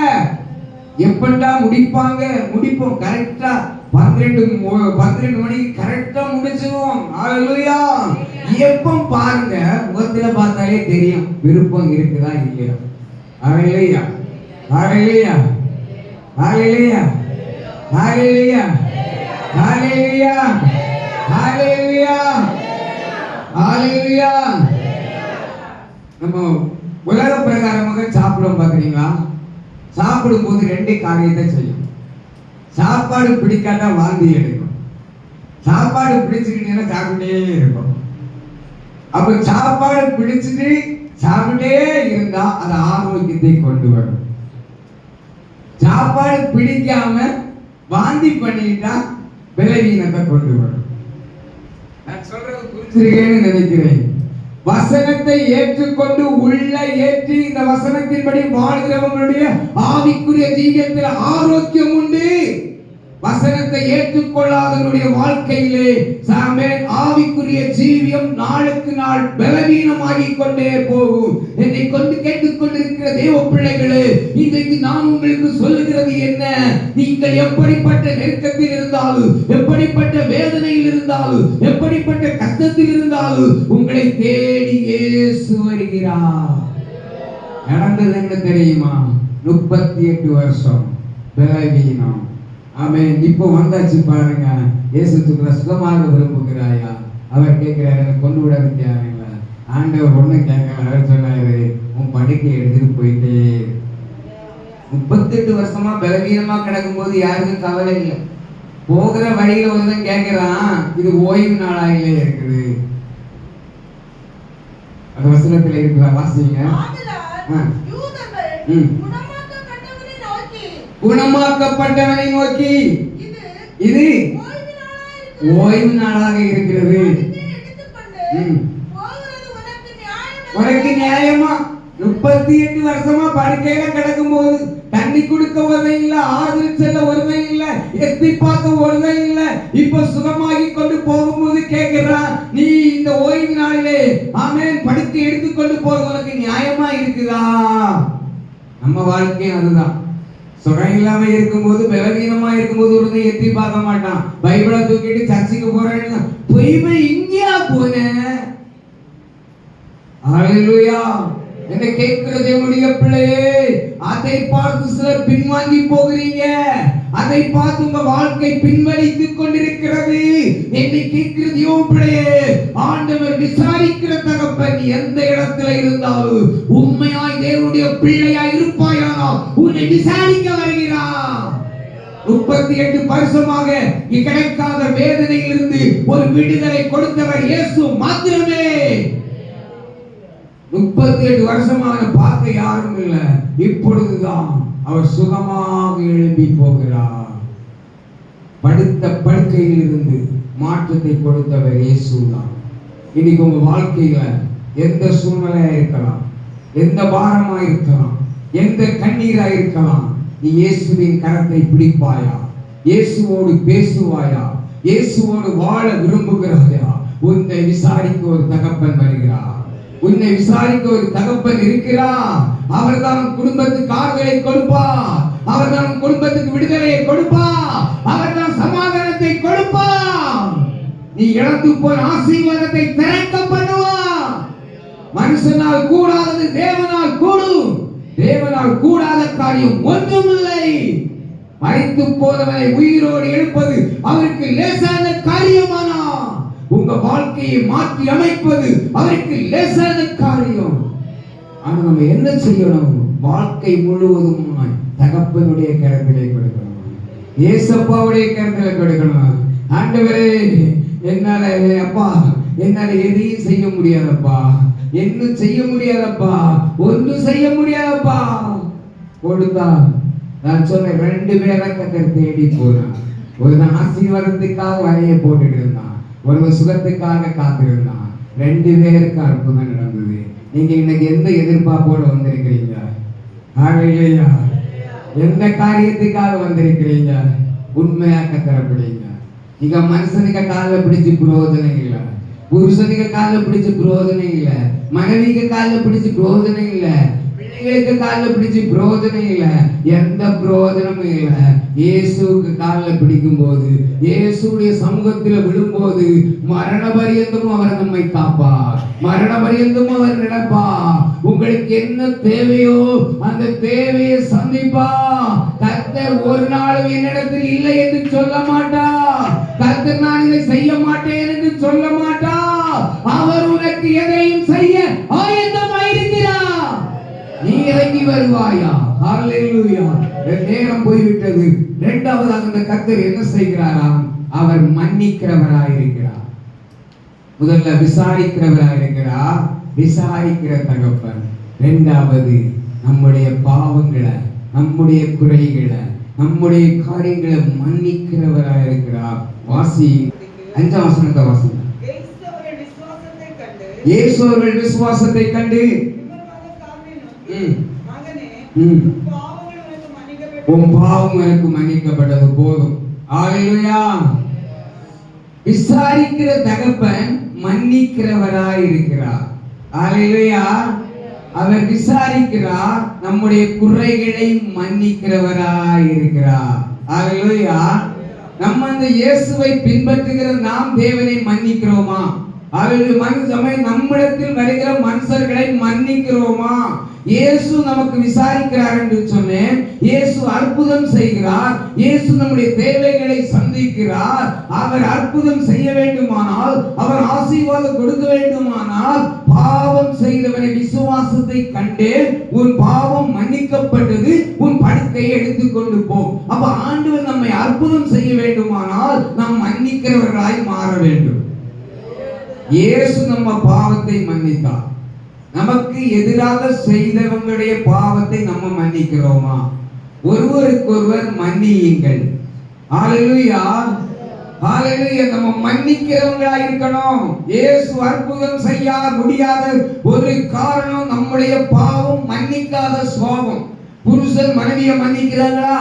எப்படா முடிப்போம் கரெக்டா 12 மணிக்கு கரெக்டா முடிச்சிருவோம். ஹல்லேலூயா. எப்ப பாருங்க, முகத்துல பார்த்தாலே தெரியும் விருப்பம் இருக்குதா இல்லையா. ஹல்லேலூயா, ஹல்லேலூயா, ஹல்லேலூயா, ஹல்லேலூயா, ஹல்லேலூயா, ஹல்லேலூயா, ஹல்லேலூயா. நம்ம உலக பிரகாரமாக சாப்பிடும் பாக்குறீங்களா? சாப்பிடும் போது 2 காரியத்தை செய்யும். சாப்பாடு பிடிக்காட்டா வாந்தி எடுக்கும். சாப்பாடு பிடிச்சிக்கிட்டீங்கன்னா சாப்பிட்டே இருக்கும். அப்ப சாப்பாடு பிடிச்சிட்டு சாப்பிட்டே இருந்தா அது ஆரோக்கியத்தை கொண்டு வரும். சாப்பாடு பிடிக்காம வாந்தி பண்ணிட்டா பலவீனத்தை கொண்டு வரும். நான் சொல்றது புரிஞ்சிருக்கேன்னு நினைக்கிறேன். வசனத்தை ஏற்றுக்கொண்டு உள்ள ஏற்றி இந்த வசனத்தின்படி வாழ்கிறவங்களுடைய ஆவிக்குரிய ஜீவியத்தில் ஆரோக்கியம் உண்டு. வசனத்தை ஏற்றுக்கொள்ளாதவருடைய வாழ்க்கையிலே ஆவிக்குரிய ஜீவியம் நாளுக்கு நாள் பலவீனமாகிக் கொண்டே போகும். என்னை கொண்டு கேட்டுக்கொண்டிருக்கிற தேவ பிள்ளைகளே, இன்றைக்கு நான் உங்களுக்கு சொல்லுகிறது என்ன? நீங்கள் எப்படிப்பட்ட நெருக்கத்தில் இருந்தாலும், எப்படிப்பட்ட வேதனையில் இருந்தாலும், எப்படிப்பட்ட கஷ்டத்தில் இருந்தாலும் உங்களை தேடி இயேசு வருகிறார். நடந்தது என்ன தெரியுமா? 38 வருஷம் பலவீனம். ஆமென். இப்போ வந்தாச்சு பாருங்க. இயேசு சுகமாக விரும்புகிறாயா? அவர் கேட்கிறாரு, எனக்கு கொண்டு விட வித்தியாருங்க. ஆண்டவர் ஒண்ணு கேட்கல. அவர் சொன்னாரு, உன் படுக்கை எடுத்துட்டு போயிட்டு. 38 வருஷமா பலவீனமா கிடக்கும் போது யாருக்கும் கவலை இல்லை. போகிற வழியில ஒருத்தன் கேட்கிறான், இது ஓய்வு நாளாயிலே இருக்குது. அது வசனத்துல இருக்குதா? வாசிங்க. குணமாக்கப்பட்டவனை நோக்கி இது ஓய்வு நாளாக இருக்கிறது. உனக்கு நியாயமா? 38 வருஷமா படுக்கையில கிடக்கும் போது தண்ணி கொடுக்க ஒருதை இல்ல, ஆறுதல் செல்ல ஒருதை இல்ல, எத்தி பார்க்க ஒருதை இல்ல. இப்ப சுகமாகி கொண்டு போகும்போது கேட்கிறான், நீ இந்த ஓய்வு நாளிலே ஆமென் படுக்கை எடுத்துக்கொண்டு போக உனக்கு நியாயமா இருக்குதா? நம்ம வாழ்க்கையும் அதுதான். சுகம் இல்லாம இருக்கும்போது, பலவீனமா இருக்கும்போது ஒருதை எத்தி பார்க்க மாட்டான். பைபிளை தூக்கிட்டு சர்ச்சுக்கு போறேன்னு போய் இங்கேயா போன? ஹல்லேலூயா. என்ன கேட்கிற தேவனுடைய பிள்ளையே, அதை பார்த்து சிலர் பின்வாங்கி போகிறீங்க. அதை பார்த்து உங்க வாழ்க்கை பின்வலித்துக் கொண்டிருக்கிறது. என்னை கேட்கிற தேவ பிள்ளையே, ஆண்டவர் விசாரிக்கிற தகப்பன் எந்த இடத்துல இருந்தாலும் உண்மையாய் தேவனுடைய பிள்ளையாய் இருப்பாயானால் உன்னை விசாரிக்க வருகிறார். 38 வருஷமாக கிடைக்காத வேதனையிலிருந்து ஒரு விடுதலை கொடுத்தவர் இயேசு மாத்திரமே. 38 வருஷமாக பார்க்க யாரும் இல்லை. இப்பொழுதுதான் அவர் சுகமாக எழும்பி போகிறார். படுத்த படுக்கையில் இருந்து மாற்றத்தை கொடுத்தவர் இயேசுதான். இன்னைக்கு உங்க வாழ்க்கையில எந்த சூழ்நிலையா இருக்கலாம், எந்த பாரமா இருக்கலாம், எந்த கண்ணீரா இருக்கலாம், நீ இயேசுவின் கரத்தை பிடிப்பாயா? இயேசுவோடு பேசுவாயா? இயேசுவோடு வாழ விரும்புகிறாயா? உன்னை விசாரிக்க ஒரு தகப்பன் வருகிறார். உன்னை விசாரிக்க ஒரு தகப்பன் இருக்கிறார். அவர்தான் குடும்பத்துக்கு ஆறுதலை கொடுப்பார். அவர்தான் குடும்பத்துக்கு விடுதலையை கொடுப்பார். அவர்தான் சமாதானத்தை கொடுப்பார். நீ இழந்து போன ஆசீர்வாதத்தை திறக்க பண்ணுவார். மனுஷனால் கூடாதது தேவனால் கூடும். தேவனால் கூடாத காரியம் ஒன்றுமில்லை. மரித்து போனவனை உயிரோடு எழுப்பது அவருக்கு லேசான காரியமானா உங்க வாழ்க்கையை மாற்றி அமைப்பது அவருக்கு லேசான காரியம். ஆனா நம்ம என்ன செய்யணும்? வாழ்க்கை முழுவதும் தகப்பனுடைய கரத்திலே கொடுக்கணும். ஏசப்பாவுடைய கரத்திலே கொடுக்கணும். ஆண்டவரே, என்னால அப்பா என்னால எதையும் செய்ய முடியாதப்பா, என்ன செய்ய முடியாதப்பா, ஒன்றும் செய்ய முடியாதப்பா. கொடுத்தா நான் சொன்ன 2 பேரை கத்தர் தேடி போறான். ஒரு ஆசீர்வாதத்துக்காக வரைய போட்டுட்டு இருந்தான், ஒரு சுகத்துக்காக காத்திருந்தான். 2 பேருக்கு அற்புதம் நடந்தது. நீங்க இன்னைக்கு எந்த எதிர்பார்ப்போடு வந்திருக்கிறீங்க? ஹalleluya. எந்த காரியத்துக்காக வந்திருக்கிறீங்க? உண்மையா கத்தரப்படுங்க. நீங்க மனுஷனுக்கு காலில் பிடிச்சு பிரயோஜனம் இல்லை, புருஷனுக்கு காலில் பிடிச்சு பிரயோஜனம் இல்லை, மனைவிக்கு காலில் பிடிச்சு பிரயோஜனம் இல்லை, பிள்ளைகளுக்கு காலில் பிடிச்சு பிரயோஜனம் இல்லை, எந்த பிரயோஜனமும் இல்லை. இயேசுவுக்கு காலில் பிடிக்கும் போது, இயேசுடைய சமூகத்தில் விழும்போது மரண பரியந்தமும் அவர் நம்மை காப்பார், மரண பரியந்தமும் அவர் நினைப்பார். உங்களுக்கு என்ன தேவையோ அந்த தேவையை சந்திப்பா. கர்த்தர் ஒரு நாளும் என்னிடத்தில் இல்லை என்று சொல்ல மாட்டார். கர்த்தர் நான் இதை செய்ய மாட்டேன் என்று சொல்ல மாட்டார். அவர் உனக்கு எதையும் செய்ய ஆயத்தமாயிருக்கிறார். நீ இறங்கி வருவாயா? ஹalleluya. நேரம் போய்விட்டது. இரண்டாவதாக அந்த கர்த்தர் என்ன செய்கிறாராம்? அவர் மன்னிக்கிறவராயிருக்கிறார். முதல்ல விசாரிக்கிறவராயிருக்கிறார், விசாரிக்கிற தகப்பன். இரண்டாவது நம்முடைய பாவங்களை, நம்முடைய குறைகளை, நம்முடைய காரியங்களை மன்னிக்கிறவராயிருக்கிறார். வாசி 5ஆம் வசனத்தை வாசி. இயேசு அவர்கள் விசுவாசத்தை கண்டு உன் பாவம் எனக்கு மன்னிக்கப்பட்டது போதும். ஹalleluya. விசாரிக்கிற தகப்பன் மன்னிக்கிறவராய் இருக்கிறார். ஹalleluya. அவர் விசாரிக்கிறார், நம்முடைய குறைகளை மன்னிக்கிறவராய் இருக்கிறார். ஹalleluya. நம்ம அந்த இயேசுவை பின்பற்றுகிற நாம் தேவனை மன்னிக்கிறோமா? நம்மிடத்தில் வருகிற மனுஷர்களை மன்னிக்கிறோமா? இயேசு நமக்கு விசாரிக்கிறார் என்று சொன்னேன். இயேசு அற்புதம் செய்கிறார். இயேசு நம்முடைய தேவைகளை சந்திக்கிறார். அவர் அற்புதம் செய்ய வேண்டுமானால், அவர் ஆசீர்வாதம் கொடுக்க வேண்டுமானால், பாவம் செய்தவனை விசுவாசத்தை கண்டே உன் பாவம் மன்னிக்கப்பட்டது, உன் படுக்கையை எடுத்துக்கொண்டு போ. அப்ப ஆண்டவர் நம்மை அற்புதம் செய்ய வேண்டுமானால் நாம் மன்னிக்கிறவர்களாய் மாற வேண்டும். இயேசு நம்ம பாவத்தை மன்னித்தார். நமக்கு எதிராக செய்தவங்களுடைய பாவத்தை நம்ம மன்னிக்கிறோமா? ஒருவருக்கொருவர் மன்னியுங்கள். ஹalleluya. ஹalleluya. நம்ம மன்னிக்கிறவங்களா இருக்கணும். இயேசு அற்புதம் செய்ய முடியாத ஒரு காரணம் நம்முடைய பாவம் மன்னிக்காத சுபாவம். புருஷன் மனைவியை மன்னிக்கிறாங்களா?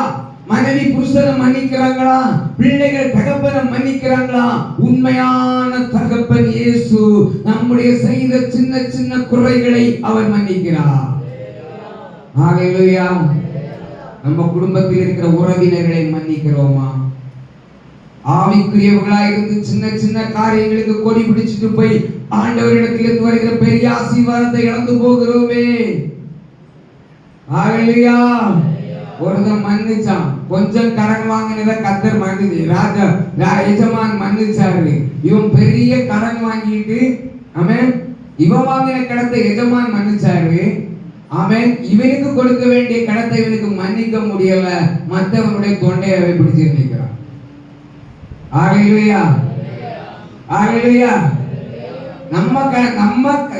மனைவி புருஷனை மன்னிக்கிறாங்களா? பிள்ளைகள் தகப்பனை மன்னிக்கிறாங்களா? உண்மையான தகப்பன் இயேசு நம்முடைய செய்த சின்ன சின்ன குறைகளை அவர் மன்னிக்கிறார். ஹalleluya. நம்ம குடும்பத்தில் இருக்கிற உறவினர்களை மன்னிக்கிறோமா? ஆவிக்குரியவர்களா இருந்து சின்ன சின்ன காரியங்களுக்கு கொடி பிடிச்சிட்டு போய் ஆண்டவரிடத்திலிருந்து வருகிற பெரிய ஆசீர்வாதத்தை இழந்து போகிறோமே. ஹalleluya. ஒருத்தன் மன்னிச்சான், கொஞ்சம் கடன் வாங்கினத கர்த்தர் மன்னிச்சு, ராஜா எஜமான் மன்னிச்சாரு. இவன் பெரிய கடன் வாங்கிட்டு, ஆமென், இவன் வாங்கின கடத்தை எஜமான் மன்னிச்சாரு. ஆமென், இவனுக்கு கொடுக்க வேண்டிய கடத்தை இவனுக்கு மன்னிக்க முடியல. மற்றவனுடைய தொண்டையை பிடிச்சு நிற்கிறான். ஹalleluya. ஹalleluya.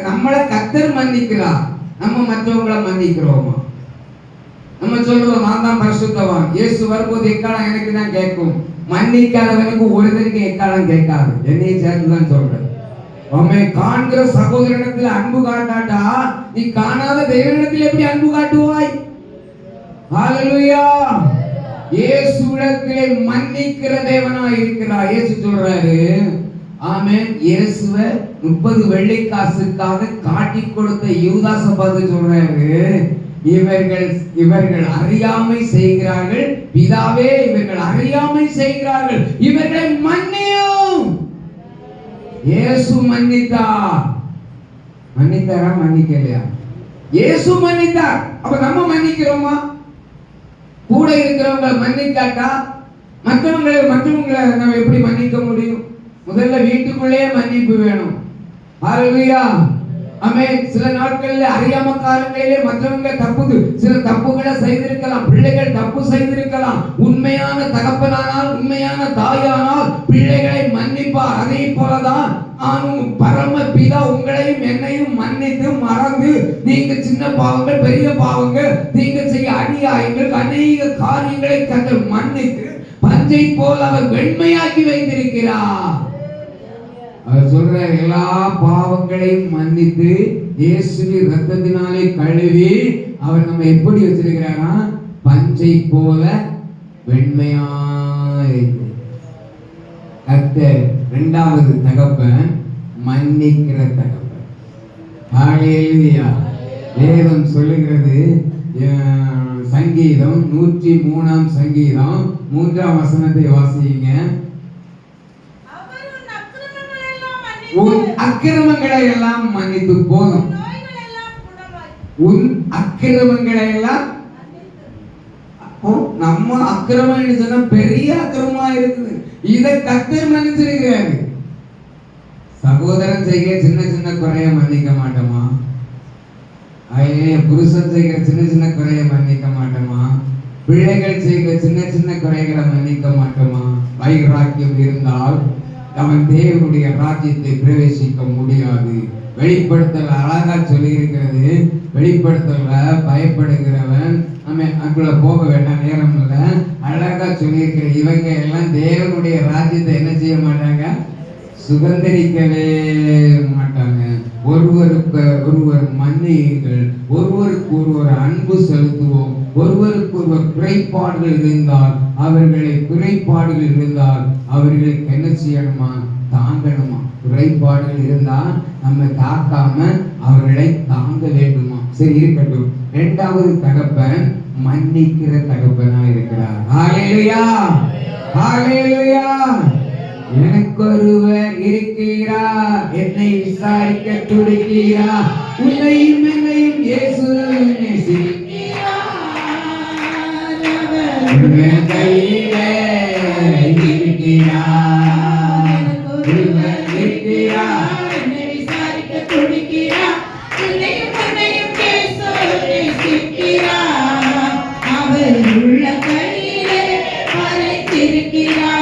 நம்மளை கர்த்தர் மன்னிக்கிறார். நம்ம மற்றவங்களை மன்னிக்கிறோமா? நம்ம சொல்றோம் நான் தான் பரிசுத்தவான், இயேசு வரும்போது எக்காலம் எனக்கு தான் கேட்கும். மன்னிக்காதவனுக்கு ஒருத்தருக்கு எக்காலம் கேட்காது. என்னையும் சேர்த்துதான் சொல்றேன். உண்மை காண்கிற சகோதரனிடத்தில் அன்பு காட்டாட்டா நீ காணாத தேவனிடத்தில் எப்படி அன்பு காட்டுவாய்? ஹalleluya. இயேசுவிடத்திலே மன்னிக்கிற தேவனாய் இருக்கிறார். இயேசு சொல்றாரு, ஆமென், இயேசுவை 30 வெள்ளிக்காசுக்காக காட்டி கொடுத்த யூதாசை பார்த்து சொல்றாரு, இவர்கள் அறியாமை செய்கிறார்கள், பிதாவே இவர்கள் அறியாமை செய்கிறார்கள், இவர்களை மன்னியும். இயேசு மன்னித்தார். மன்னித்தாரா? மன்னிக்கலையா? இயேசு மன்னித்தார். அப்ப நம்ம மன்னிக்கிறோமா? கூட இருக்கிறவங்க மன்னிக்காட்டா மற்றவங்களை நம்ம எப்படி மன்னிக்க முடியும்? முதல்ல வீட்டுக்குள்ளே மன்னிப்பு வேணும். ஹalleluya. ஆமென். சில நாட்களில் அறியாம காலங்களிலே மற்றவங்க சில தப்புகளை செய்திருக்கலாம், பிள்ளைகள் தப்பு செய்திருக்கலாம். உண்மையான தகப்பனானால், உண்மையான தாயானால் பிள்ளைகளை மன்னிப்பார். அதே போலதான் நானும் பரம பிதா உங்களையும் என்னையும் மன்னித்து மறந்து நீங்க சின்ன பாவங்கள், பெரிய பாவங்கள், நீங்க செய்ய அநியாயங்கள், அநேக காரியங்களை கண்டு மன்னித்து பஞ்சை போல் அவர் வெண்மையாக்கி வைத்திருக்கிறார். அவர் சொல்ற எல்லா பாவங்களையும் மன்னித்து இயேசுவின் இரத்தத்தினாலே கழுவி அவர் நம்ம எப்படி வச்சிருக்கிறாரா? பஞ்சை போல வெண்மையாய். கர்த்தர் இரண்டாவது தகப்பன் மன்னிக்கிற தகப்பன். ஹல்லேலூயா. வேதம் சொல்லுகிறது, சங்கீதம் 103 சங்கீதம் 3 வசனத்தை வாசியுங்க. உன் அக்கிரமங்களை எல்லாம் மன்னித்து போதும். உன் அக்கிரமங்களை எல்லாம். நம்ம அக்கிரமம் சொன்னா பெரிய அக்கிரமமா இருக்குது. இதை கர்த்தர் மன்னிச்சிருக்கிறாரு. சகோதரன் செய்கிற சின்ன சின்ன குறைய மன்னிக்க மாட்டோமா? புருஷன் செய்கிற சின்ன சின்ன குறைய மன்னிக்க மாட்டோமா? பிள்ளைகள் செய்கிற சின்ன சின்ன குறைகளை மன்னிக்க மாட்டோமா? வைராக்கியம் இருந்தால் அவன் தேவனுடைய ராஜ்யத்தை பிரவேசிக்க முடியாது. வெளிப்படுத்தல அழகா சொல்லி இருக்கிறது. வெளிப்படுத்தல பயப்படுகிறவன் நம்ம அங்குள்ள போக வேண்டாம், நேரம் இல்லை. அழகா சொல்லி இருக்கிற இவங்க எல்லாம் தேவனுடைய ராஜ்யத்தை என்ன செய்ய மாட்டாங்க? சுதந்திரிக்கவே மாட்டாங்க. ஒருவருக்கு ஒருவர் மன்னியுங்கள், ஒருவருக்கு ஒருவர் அன்பு செலுத்துவோம். ஒருவருக்கு ஒருவர் குறைபாடுகள் இருந்தால் அவர்களுக்கு என்ன செய்யணுமா? தாங்கணுமா? குறைபாடுகள் இருந்தால் நம்ம தாக்காம அவர்களை தாங்க வேண்டுமா? சரி, இருக்கட்டும். இரண்டாவது தகப்பன் மன்னிக்கிற தகப்பனா இருக்கிறார். ஹல்லேலூயா, ஹல்லேலூயா. எனக்கு ஒருவர் இருக்கிறார், என்னை விசாரிக்க துடிக்கிறார், உன்னையும் என்னையும் இயேசு நேசிக்கிறார். கையிலே இருக்கிறார், ஒருவர் இருக்கிறார், என்னை விசாரிக்க துடிக்கிறார், உன்னையும் என்னையும் இயேசு நேசிக்கிறார். அவர் உள்ள கையிலே மறைத்திருக்கிறார்.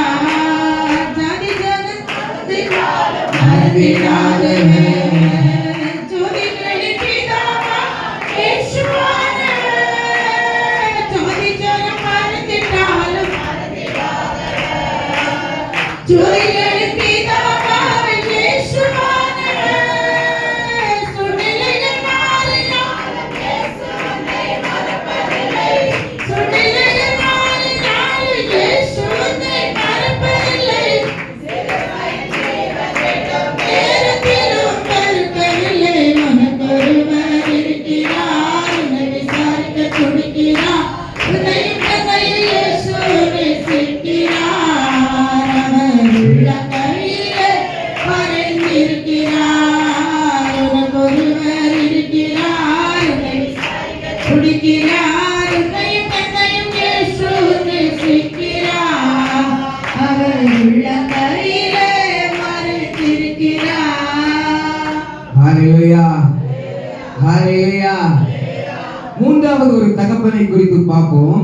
மூன்றாவது ஒரு தகப்பனை குறித்து பார்ப்போம்.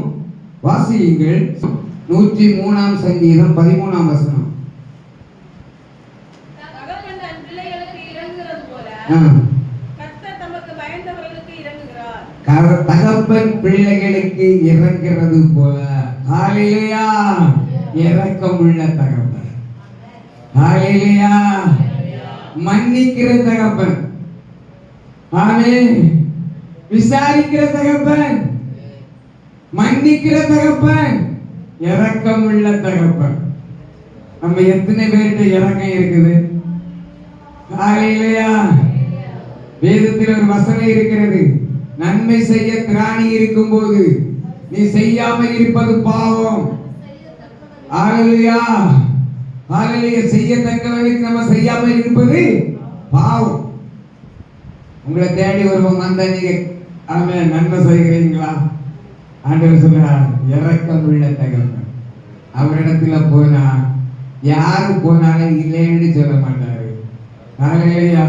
வாசியுங்கள். 103 சங்கீதம் 13 வசனம். தகப்பன் பிள்ளைகளுக்கு இறங்குறது போல. ஹல்லேலூயா. இரக்கமுள்ள தகப்பன். ஹல்லேலூயா. மன்னிக்கிற தகப்பன். ஆமென். விசாரிக்கிற தகப்பன், மன்னிக்கிற தகப்பன், இரக்கமுள்ள தகப்பன். நம்ம எத்தனை பேர்கிட்ட இரக்கம் இருக்குது? ஹல்லேலூயா. வேதத்தில் ஒரு வசனம் இருக்கிறது, நன்மை செய்ய திராணி இருக்கும் போது நீ செய்யாமல் இருப்பது பாவம். ஹல்லேலூயா, ஹல்லேலூயா. செய்யத்தக்கவனுக்கு நம்ம செய்யாமல் இருப்பது பாவம். உங்களை தேடி வருவோம், அந்த நீங்க நன்மை செய்கிறீங்களா? ஆண்டவர் சொல்றார், இரக்கமுள்ள தகப்பன். அவரிடத்துல போனா யாரு போனாலும் இல்லைன்னு சொல்ல மாட்டாரு. ஹல்லேலூயா.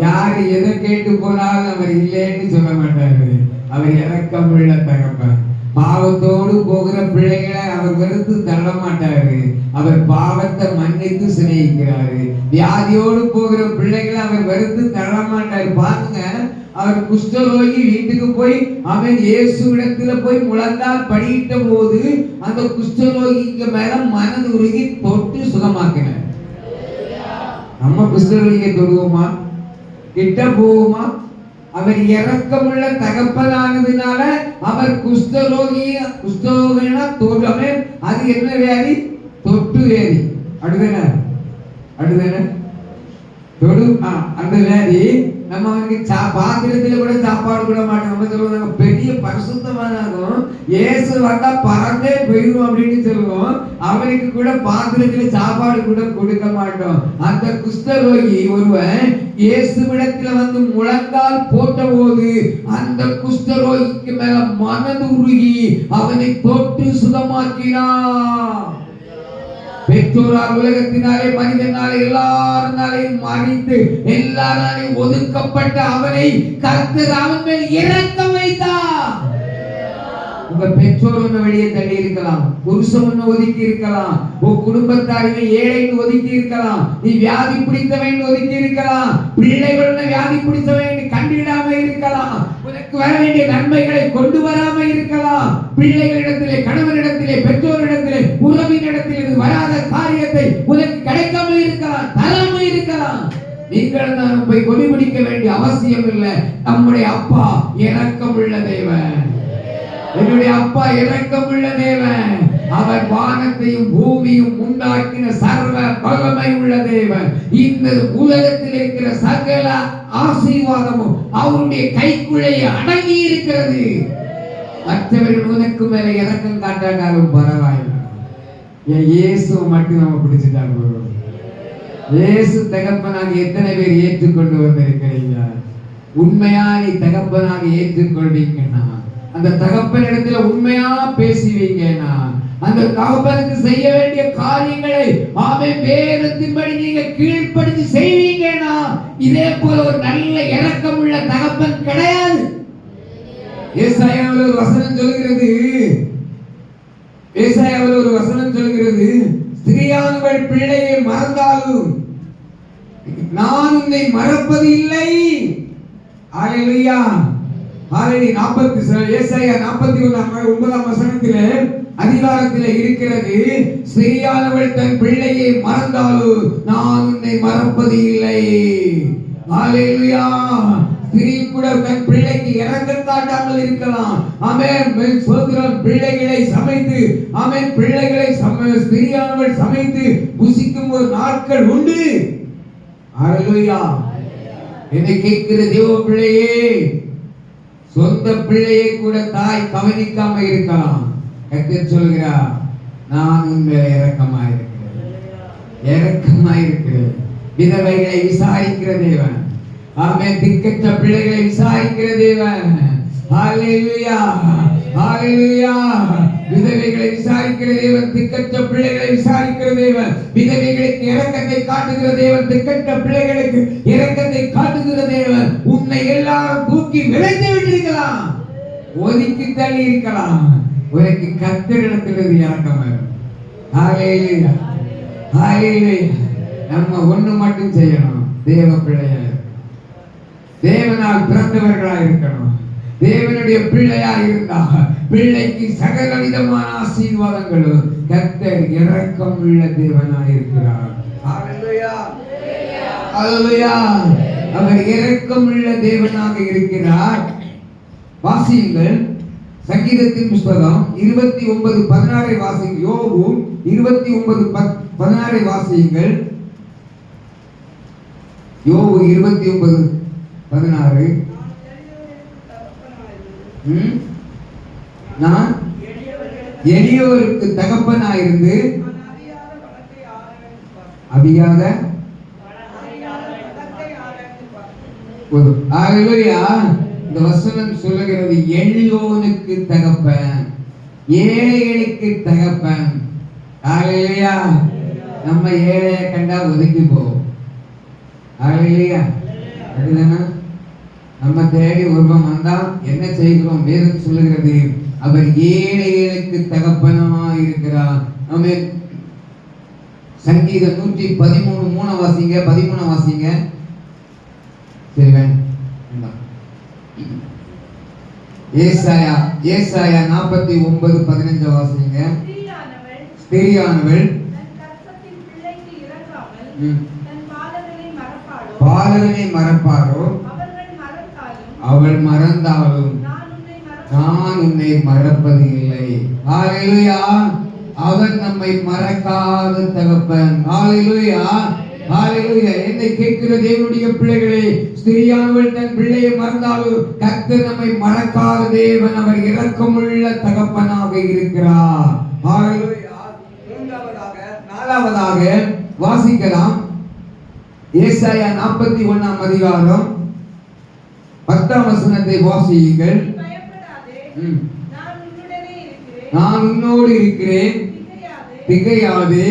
யாரு எதை கேட்டு போனாலும் அவர் இல்லைன்னு சொல்ல மாட்டாரு. அவர் இரக்கமுள்ள தகப்பன். பாவத்தோடு போகிற பிள்ளைகளை அவர் வெறுத்து தள்ள மாட்டாரு. அவர் பாவத்தை மன்னித்து சிநேகிக்கிறாரு. வியாதியோடு போகிற பிள்ளைகளை அவர் வெறுத்து தள்ள மாட்டாரு. பாருங்க, அவர் குஷ்டரோகி வீட்டுக்கு போய் அவன் இயேசு இடத்துல போய் முழந்தால் படியிட்ட போது அந்த குஷ்டரோகிக்கு மேல மனது உருகி தொட்டு சுகமாக்கினார். நம்ம குஷ்டரோகியை தொடுவோமா? கிட்ட போவோமா? அவர் இரக்கமுள்ள தகப்பனானதுனால அவர் குஷ்டரோகினா தோற்றமே. அது என்ன வியாதி? தொட்டு வியாதி. அடுதானே தொடு. அந்த வியாதி நம்ம அவனுக்கு பாத்திரத்துல கூட சாப்பாடு கூட மாட்டோம். நம்ம சொல்லுவோம் பெரிய பரிசுத்தமானதும் இயேசு வந்தா பறந்தே போயிடும் அப்படின்னு சொல்லுவோம். அவனுக்கு கூட பாத்திரத்துல சாப்பாடு கூட கொடுக்க மாட்டோம். அந்த குஷ்டரோகி ஒருவன் இயேசுவிடத்துல வந்து முழங்கால் போட்ட போது அந்த குஷ்டரோகிக்கு மேல மனது உருகி அவனை தொட்டு சுகமாக்கினான். பெற்றோரால், உலகத்தினாலே, மனிதனாலே, எல்லாருனாலையும் மறித்து எல்லாராலையும் ஒதுக்கப்பட்ட அவனை கர்த்தர் அவன் மேல் இரக்கம் வைத்தார். உங்க பெற்றோர் ஒண்ணு வெளியே தள்ளி இருக்கலாம், புருஷன் ஒண்ணு ஒதுக்கி இருக்கலாம், உன் குடும்பத்தாரினை ஏழைன்னு ஒதுக்கி இருக்கலாம், நீ வியாதி பிடித்தவன் ஒதுக்கி இருக்கலாம், பிள்ளைகள் வியாதி பிடித்தவன் கண்டிடாம இருக்கலாம், உனக்கு வர வேண்டிய நன்மைகளை கொண்டு வராம இருக்கலாம், பிள்ளைகளிடத்திலே, கணவனிடத்திலே, பெற்றோரிடத்திலே, உறவினிடத்திலே வராத காரியத்தை உனக்கு கிடைக்காம இருக்கலாம், தராம இருக்கலாம். நீங்கள் நான் போய் கொடிபிடிக்க வேண்டிய அவசியம் இல்லை. நம்முடைய அப்பா இரக்கமுள்ள தேவன். என்னுடைய அப்பா இரக்கமுள்ள தேவன். அவர் வானத்தையும் பூமியும் உண்டாக்கின சர்வ வல்லமை உள்ள தேவன். இந்த உலகத்தில் இருக்கிற சகல ஆசீர்வாதமும் அவருடைய கைக்குள்ளே அடங்கி இருக்கிறது. மற்றவர்கள் உனக்கு மேல இரக்கம் காட்டாட்டாலும் பரவாயில்லை. இயேசு மட்டும் நம்ம பிடிச்சிட்டாங்க. இயேசு தகப்பனாக எத்தனை பேர் ஏற்றுக்கொண்டு வந்திருக்கிறீங்க? உண்மையா நீ தகப்பனாக ஏற்றுக்கொள்வீங்கன்னா, அந்த தகப்பனிடத்துல உண்மையா பேசுவீங்கன்னா, அந்த தகப்பனுக்கு செய்ய வேண்டிய காரியங்களை வேதத்தின்படி நீங்க கீழ்ப்படுத்தி செய்வீங்கன்னா, இதே போல ஒரு நல்ல இரக்கமுள்ள தகப்பன் கிடையாது. ஏசாயாவில் ஒரு வசனம் சொல்கிறது, ஸ்திரீயானவள் பிள்ளையை மறந்தாலும் நான் உன்னை மறப்பது இல்லை. ஹல்லேலூயா. ஏசாயா 41:9 வசனத்திலே அதிகாரத்திலே இருக்கிறது, ஸ்திரீயானவள் தன் பிள்ளையை மறந்தாலும் நான் உன்னை மறப்பது இல்லை. ஹல்லேலூயா. ஸ்திரீ கூட தன் பிள்ளைக்கு இரக்கம் காட்டாமல் இருக்கலாம். ஆமென். பிள்ளைகளை சமைத்து, ஸ்திரீயானவள் சமைத்து புசிக்கும் ஒரு நாட்கள் உண்டு. ஹல்லேலூயா. என்னை கேட்கிற தேவ பிள்ளையே, சொந்த பிள்ளையை கூட தாய் கவனிக்காம இருக்கலாம். கர்த்தர் சொல்கிறார், நான் உன்மேல் இரக்கமாயிருக்கிறேன். விதவைகளை விசாரிக்கிற தேவன். ஆமென். திக்கற்ற பிள்ளைகளை விசாரிக்கிற தேவன். ஹல்லேலூயா. விதவைகளை விசாரிக்கிற தேவன், திக்கற்ற பிள்ளைகளை விசாரிக்கிற தேவன், விதவைகளுக்கு இரக்கத்தை காட்டுகிற தேவன், திக்கற்ற பிள்ளைகளுக்கு இரக்கத்தை காட்டுகிற தேவன். உன்னை எல்லாரும் தூக்கி விளைத்து விட்டிருக்கலாம், ஒதுக்கி தள்ளி இருக்கலாம், உனக்கு கர்த்தரிடத்திலிருந்து இரக்கம் வரும். ஹல்லேலூயா. நம்ம ஒண்ணு மட்டும் செய்யணும், தேவ பிள்ளையா, தேவனால் பிறந்தவர்களா இருக்கணும். தேவனுடைய பிள்ளையா இருந்தா பிள்ளைக்கு சகல விதமான ஆசீர்வாதங்களும். கர்த்தர் இரக்கம் உள்ள தேவனாய் இருக்கிறார். ஹல்லேலூயா. அவர் இரக்கம் உள்ள தேவனாக இருக்கிறார். வாசியுங்கள் சங்கீதத்தின் புத்தகம் 29:16 வாசியுங்கள். யோபு 29:16 வாசியுங்கள். யோபு 29:16. நான் எளியோருக்கு தகப்பனாயிருந்து அதிகாத இந்த வசனம் சொல்லுகிறது, எளியோனுக்கு தகப்பன், ஏழைகளுக்கு தகப்பன். ஹல்லேலூயா. நம்ம ஏழையை கண்டா ஒதுக்கி போவோம். ஹல்லேலூயா. அதுதானே நம்ம தேடி ஒருவன் வந்தா என்ன செய்கிறோம்? வேதம் சொல்லுகிறது, அவர் ஏழைகளுக்கு தகப்பனமா இருக்கிறார். ஆமென். சங்கீதம் 113 வாசிங்க. 13 வாசிங்க. சரி வேண்டாம். ஏசாயா 49:15 வாசிங்க. ஸ்திரீயானவள் பாலகனை மறப்பாரோ, அவள் மறந்தாலும் நான் உன்னை மறப்பது இல்லை. ஹalleluya. அவர் நம்மை மறக்காத தகப்பன். ஹalleluya. ஹalleluya. என்னை கேட்கிற தேவனுடைய பிள்ளைகளே, ஸ்திரியானவள் தன் பிள்ளையை மறந்தாலும் கர்த்தர் நம்மை மறக்காத தேவன். அவர் இரக்கமுள்ள தகப்பனாக இருக்கிறார். ஹalleluya. நாலாவதாக வாசிக்கலாம். ஏசாயா 41 அதிகாரம் 10 வசனத்தை வாசியுங்கள். நான் உன்னோடு இருக்கிறேன், திகையாதே,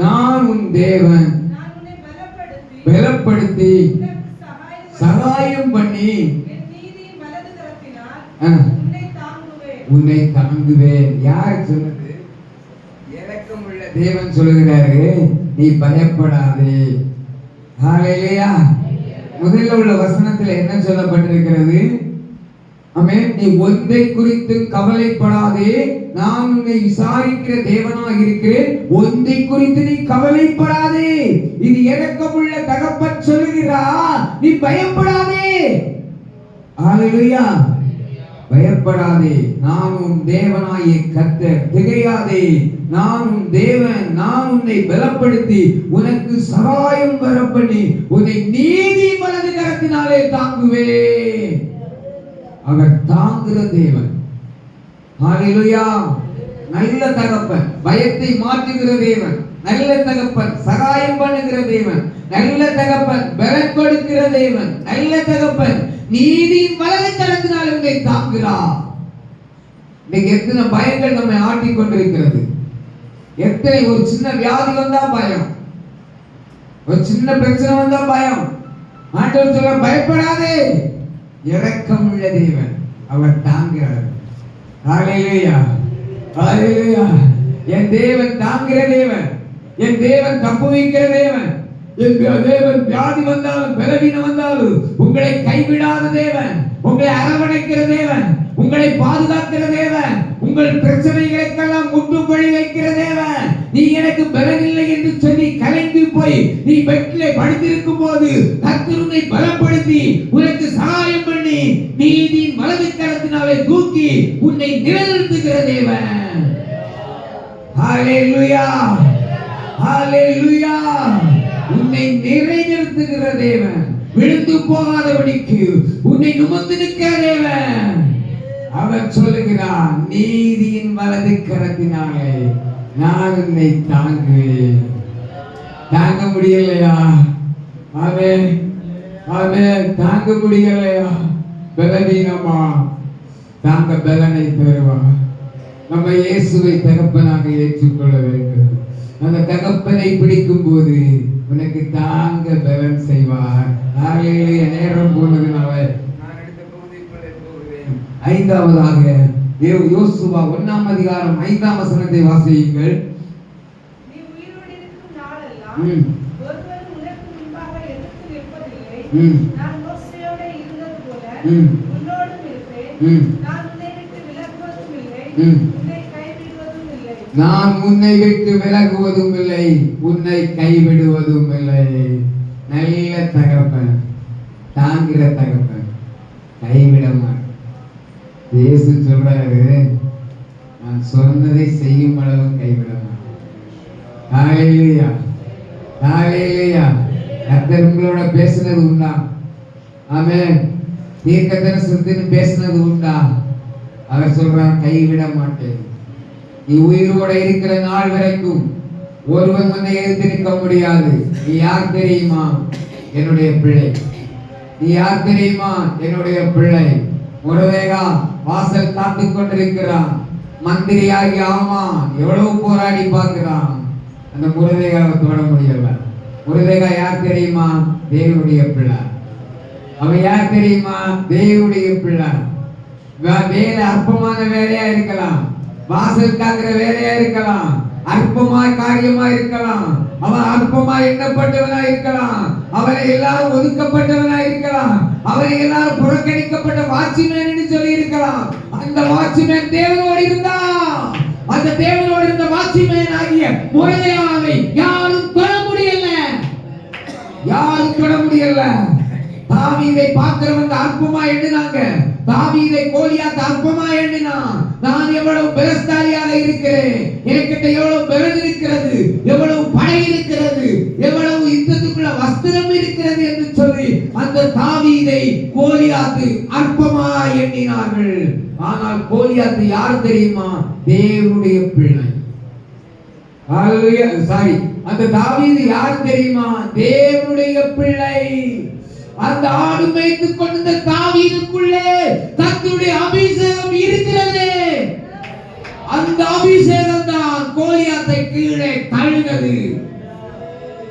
நான் உன் தேவன், பலப்படுத்தி சகாயம் பண்ணி உன்னை தாங்குவேன். யார் சொன்னது? இரக்கமுள்ள தேவன் சொல்லுகிறாரு, நீ பயப்படாதே. ஹalleluya. முதல்ல உள்ள வசனத்துல என்ன சொல்லப்பட்டிருக்கிறது? ஆமென். நீ ஒன்றை குறித்து கவலைப்படாதே, நான் உன்னை விசாரிக்கிற தேவனாக இருக்கிறேன். ஒன்றை குறித்து நீ கவலைப்படாதே. இது இரக்கமுள்ள தகப்பன் சொல்லுகிறார், நீ பயப்படாதே. ஹalleluya. பயப்படாதே, நான் உன் தேவனாகிய கர்த்தர். திகையாதே, நான் உன் தேவன், நான் உன்னை பலப்படுத்தி உனக்கு சகாயம் வரப்பண்ணி உன்னை நீதி வலது கரத்தினாலே தாங்குவேன். அவர் தாங்குகிற தேவன். ஹalleluya. நல்ல தகப்பன், பயத்தை மாற்றுகிற தேவன். நல்ல தகப்பன், சகாயம் பண்ணுகிற தேவன். நல்ல தகப்பன், பலன் கொடுக்கிற தேவன். நல்ல தகப்பன், நீதியின் வலது கரத்தினால் உன்னை தாங்குகிறார். இன்னைக்கு எத்தனை பயங்கள் நம்மை ஆட்டிக் கொண்டிருக்கிறது. எத்தனை, ஒரு சின்ன வியாதி வந்தா பயம், ஒரு சின்ன பிரச்சனை வந்தா பயம். ஆண்டவர் சொல்ற, பயப்படாதே, இரக்கமுள்ள தேவன், அவர் தாங்குகிறார். ஹalleluya. ஹalleluya. என் தேவன் தாங்குகிற தேவன், என் தேவன் தப்புவிக்கிற தேவன். என் தேவன் வியாதி வந்தாலும் பலவீனம் வந்தாலும் உங்களை கைவிடாத தேவன், உங்களை அரவணைக்கிற தேவன், உங்களை பாதுகாக்கிற தேவன், உங்கள் பிரச்சனைகளுக்கெல்லாம் முற்றுப்புள்ளி வைக்கிற தேவன். நீ எனக்கு பலன் இல்லை என்று சொல்லி கலைந்து போய் நீ பெட்டிலே படுத்திருக்கும் போது கர்த்தர் உன்னை பலப்படுத்தி உனக்கு சகாயம் பண்ணி நீதியின் வலது கரத்தினாலே தூக்கி உன்னை நிலைநிறுத்துகிற தேவன். ஹalleluya. ஹalleluya. உன்னை நிறைநிறுத்துகிற தேவன், விழுந்து போகாதபடிக்கு உன்னை நிமிர்ந்து நிற்கிற தேவன். அவர் சொல்லுகிறார், நீதியின் வலது கரத்தினாலே நான் உன்னை தாங்குவேன். தாங்க முடியலையா? ஆமென். ஆமென். தாங்க முடியலையா? பலவீனமா? தாங்க பலனை தருவார். நம்ம இயேசுவை தகப்பனாக ஏற்றுக்கொள்ள வேண்டும். அந்த தகப்பனை பிடிக்கும் போது உனக்கு தாங்க பலன் செய்வார். ஹalleluya. நேரம் போனதுனால நான் அடுத்த பகுதிக்குள்ளே போகிறேன். ஐந்தாவதாக யோசுவா 1 அதிகாரம் 5 வசனத்தை வாசியுங்கள். நீ உயிரோடு இருக்கும் நாளெல்லாம் ஒருவன் உனக்கு முன்பாக எதிர்த்து நிற்பதில்லை. நான் மோசேயோடு இருந்தது போல உன்னோடும் இருப்பேன். நான் உன்னை விட்டு விலகுவதும் இல்லை, உன்னை கைவிடுவதும் இல்லை. நான் உன்னை விட்டு விலகுவதும் இல்லை, உன்னை கைவிடுவதும் இல்லை. நல்ல தகப்பன், தாங்குகிற தகப்பன், கைவிட மாட்டார். இயேசு சொல்றாரு, நான் சொன்னதை செய்யும் அளவு கைவிட மாட்டேன். ஹalleluya. ஹalleluya. கர்த்தர் உங்களோட பேசினது உண்டா? ஆமென். தீர்க்கதரிசனத்தின் பேசினது உண்டா? அவர் சொல்றார், கைவிட மாட்டேன். நீ உயிரோட இருக்கிற நாள் வரைக்கும் ஒருவன் உன்னை எதிர்த்து நிற்க முடியாது. நீ யார் தெரியுமா? என்னுடைய பிள்ளை. நீ யார் தெரியுமா? என்னுடைய பிள்ளை. முருதேகா வாசல் காத்துக் கொண்டிருக்கிறான். மந்திரியாகி ஆமான் எவ்வளவு போராடி பார்க்கிறான். அந்த முருதேகாவை தொட முடியல. முருதேகா யார் தெரியுமா? தேவனுடைய பிள்ளை. அவன் யார் தெரியுமா? தேவனுடைய பிள்ளை. வேலை அற்பமான வேலையா இருக்கலாம், வாசல் காக்கிற வேலையா இருக்கலாம், அற்பமாய் காரியமா இருக்கலாம், அவன் அற்பமாய் எண்ணப்பட்டவனா இருக்கலாம், அவனை எல்லாரும் ஒதுக்கப்பட்டவனா இருக்கலாம், அவனை எல்லாரும் புறக்கணிக்கப்பட்ட வாட்ச்மேன் என்று சொல்லி இருக்கலாம். அந்த வாட்ச்மேன் தேவனோடு இருந்தா, அந்த தேவனோடு இருந்த வாட்ச்மேன் ஆகிய முருதேகாவை யாரும் தொட முடியல, யாரும் தொட முடியல. தாவீதை பார்க்கிறவங்க அற்பமா எண்ணினாங்க. தாவீதை கோலியாத் அற்பமா எண்ணினான். நான் எவ்வளவு பலசாலியாக இருக்கிறேன், என்கிட்ட எவ்வளவு பலம் இருக்கிறது, எவ்வளவு படை இருக்கிறது, எவ்வளவு யுத்தத்துக்குள்ள வஸ்திரம் இருக்கிறது என்று சொல்லி அந்த தாவீதை கோலியாத் அற்பமா எண்ணினார்கள். ஆனால் கோலியாத் யார் தெரியுமா? தேவனுடைய பிள்ளை. அந்த தாவீது யார் தெரியுமா? தேவனுடைய பிள்ளை. அந்த ஆடு மேய்த்துக் கொண்டிருந்த தாவீதுக்குள்ளே கர்த்தருடைய அபிஷேகம் இருக்கிறது. அந்த அபிஷேகம் தான் கோலியாத்தை கீழே தள்ளினது.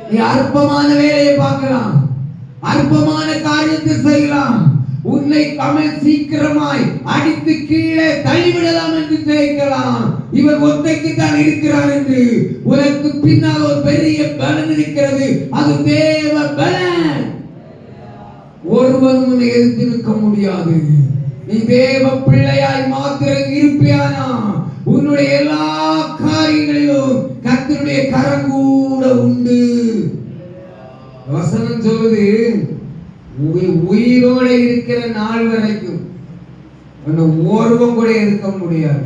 நீ அற்பமான வேலையை பார்க்கலாம், அற்பமான காரியத்தை செய்யலாம், உன்னை கமல் சீக்கிரமாய் அடித்து கீழே தள்ளிவிடலாம் என்று நினைக்கலாம். இவர் ஒத்தைக்கு தான் இருக்கிறார் என்று. உனக்கு பின்னால் ஒரு பெரிய பலன் இருக்கிறது. அது தேவ பலன். ஒருவரும் உன்னை எதிர்த்து நிற்க முடியாது. நீ தேவ பிள்ளையாய் மாத்திரம் இருப்பியானா உன்னுடைய எல்லா காரியங்களிலும் கர்த்தருடைய கரம் கூட உண்டு. வசனம் சொல்லுது, உயிரோட இருக்கிற நாள் வரைக்கும் ஒருவன் கூட இருக்க முடியாது.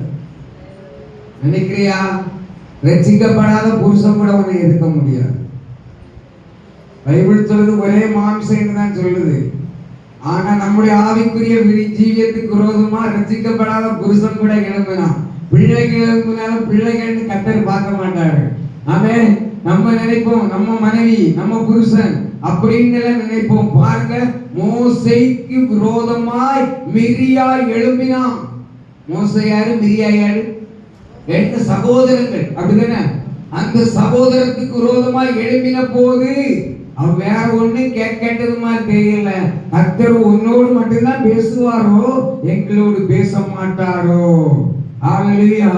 நினைக்கிறியா? ரட்சிக்கப்படாத புருஷன் கூட உன்னை எதிர்க்க முடியாது. பைபிள் சொல்லுது ஒரே மாம்சம் தான் சொல்லுது. ஆனா நம்முடைய ஆவிக்குரிய ஜீவியத்துக்கு விரோதமா ரட்சிக்கப்படாத புருஷன் கூட எழும்பினான். பிள்ளைகள் எழும்பினாலும் பிள்ளைகள்னு கர்த்தர் பார்க்க மாட்டாரு. ஆமே, நம்ம நினைப்போம் நம்ம மனைவி நம்ம புருஷன் அப்படின்னு நினைப்போம். பாருங்க, மோசேக்கு விரோதமாய் மிரியாய் எழும்பினான். மோசே யாரு? மிரியா யாரு? ரெண்டு சகோதரங்கள், அப்படிதானே? அந்த சகோதரத்துக்கு விரோதமாய் எழும்பின போது அவன் வேற ஒண்ணு கேட்டது மாதிரி தெரியல. கர்த்தர் உன்னோடு மட்டும்தான் பேசுவாரோ, எங்களோடு பேச மாட்டாரோ? ஹல்லேலூயா.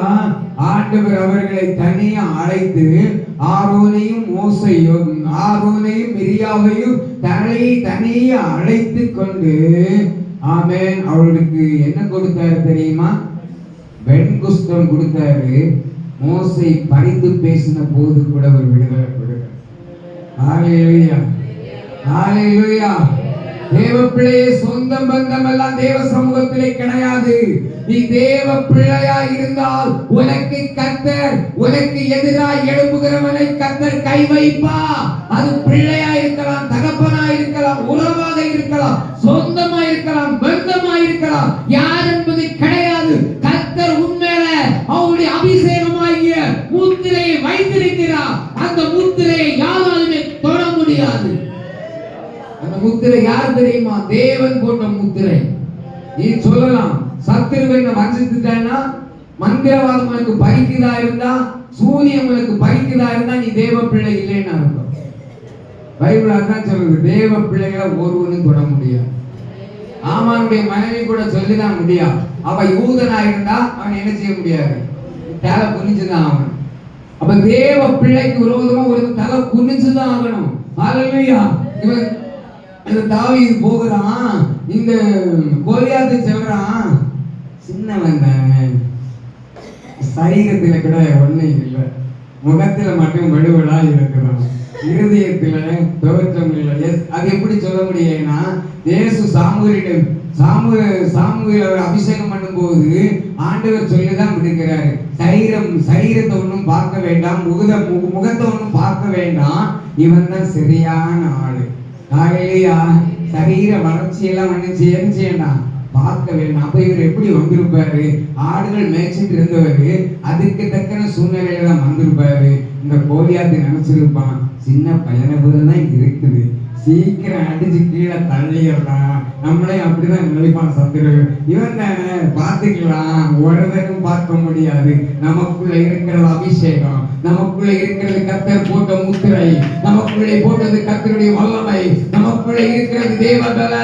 ஆண்டவர் அவர்களை தனியா அழைத்து ஆரோனையும் ஆரோனையும் மிரியாவையும் தனியா அழைத்து கொண்டு ஆமென் அவளுக்கு என்ன கொடுத்தாரு தெரியுமா? வெண்குஷ்டம் கொடுத்தாரு. மோசே பரிந்து பேசின போது கூட ஒரு விடுதலை கொடுத்தார். ஹல்லேலூயா, ஹல்லேலூயா. தேவ பிள்ளையே, சொந்த பந்தம் எல்லாம் தேவ சமூகத்திலே கிடையாது. நீ தேவ பிள்ளையா இருந்தால் உனக்கு கர்த்தர், உனக்கு எதிராக எழுப்புகிறவனை கர்த்தர் கை வைப்பா. அது பிள்ளையா இருக்கலாம், தகப்பனா இருக்கலாம், உறவாக இருக்கலாம், சொந்தமா இருக்கலாம், பந்தமா இருக்கலாம், யார் என்பது கிடையாது. கர்த்தர் உண்மையில அவருடைய அபிஷேகமாகிய முத்திரையை வைத்திருக்கிறார். அந்த முத்திரையை யாராலுமே தொட முடியாது. அந்த முத்திரை யார் தெரியுமா? தேவன் போட்ட முத்திரை. நீ சொல்லலாம், சத்துருவை வஞ்சித்துட்டேன்னா, மந்திரவாதம் உனக்கு பறிக்குதா இருந்தா, சூனியம் உனக்கு பறிக்குதா இருந்தா நீ தேவ பிள்ளை இல்லைன்னு அர்த்தம். பைபிள் அதான் சொல்லுது, தேவ பிள்ளைகளை ஒருவனும் தொட முடியாது. ஆமானுடைய மனைவி கூட சொல்லிதான் முடியாது. அவ யூதனா இருந்தா அவன் என்ன செய்ய முடியாது, தலை குனிச்சுதான் ஆகணும். அப்ப தேவ பிள்ளைக்கு விரோதமா ஒரு தலை குனிச்சுதான் ஆகணும். ஹல்லேலூயா. இவன் அந்த தாவீது போகிறான், இந்த கோலியாத்தை சொல்றான், சின்னவன் தானே, சரீரத்துல கூட ஒண்ணு இல்லை, முகத்துல மட்டும் வடுவலா இருக்கிறான், இருதயத்துல தோற்றம் இல்லை. அது எப்படி சொல்ல முடியும்னா, இயேசு சாமுவேல் அவர் அபிஷேகம் பண்ணும்போது ஆண்டவர் சொல்லிதான் விடுக்கிறாரு, சரீரத்தை ஒன்றும் பார்க்க வேண்டாம், முகத்தை ஒன்றும் பார்க்க வேண்டாம், இவன் தான் சரியான ஆளு. காலையிலேயா சரீர வளர்ச்சியெல்லாம் என்ன செய்யலாம் பார்க்க வேண்டாம். அப்ப இவர் எப்படி வந்திருப்பாரு? ஆடுகள் மேய்ச்சிட்டு இருந்தவரு அதுக்கு தக்கன சூழ்நிலையில தான் வந்திருப்பாரு. இந்த கோலியாத்து நினைச்சிருப்பான், சின்ன பையனை தான் இருக்குது, சீக்கிரம் அடிச்சு கீழே தள்ளிடலாம், நம்மளே அப்படிதான் நினைப்பான் சத்துரு. இவன் தானே பார்த்துக்கலாம், ஒருவரும் பார்க்க முடியாது. நமக்குள்ள இருக்கிறது அபிஷேகம், நமக்குள்ள இருக்கிறது கர்த்தர் போட்ட முத்திரை, நமக்குள்ளே போட்டது கர்த்தருடைய வல்லமை, நமக்குள்ளே இருக்கிறது தேவ பல,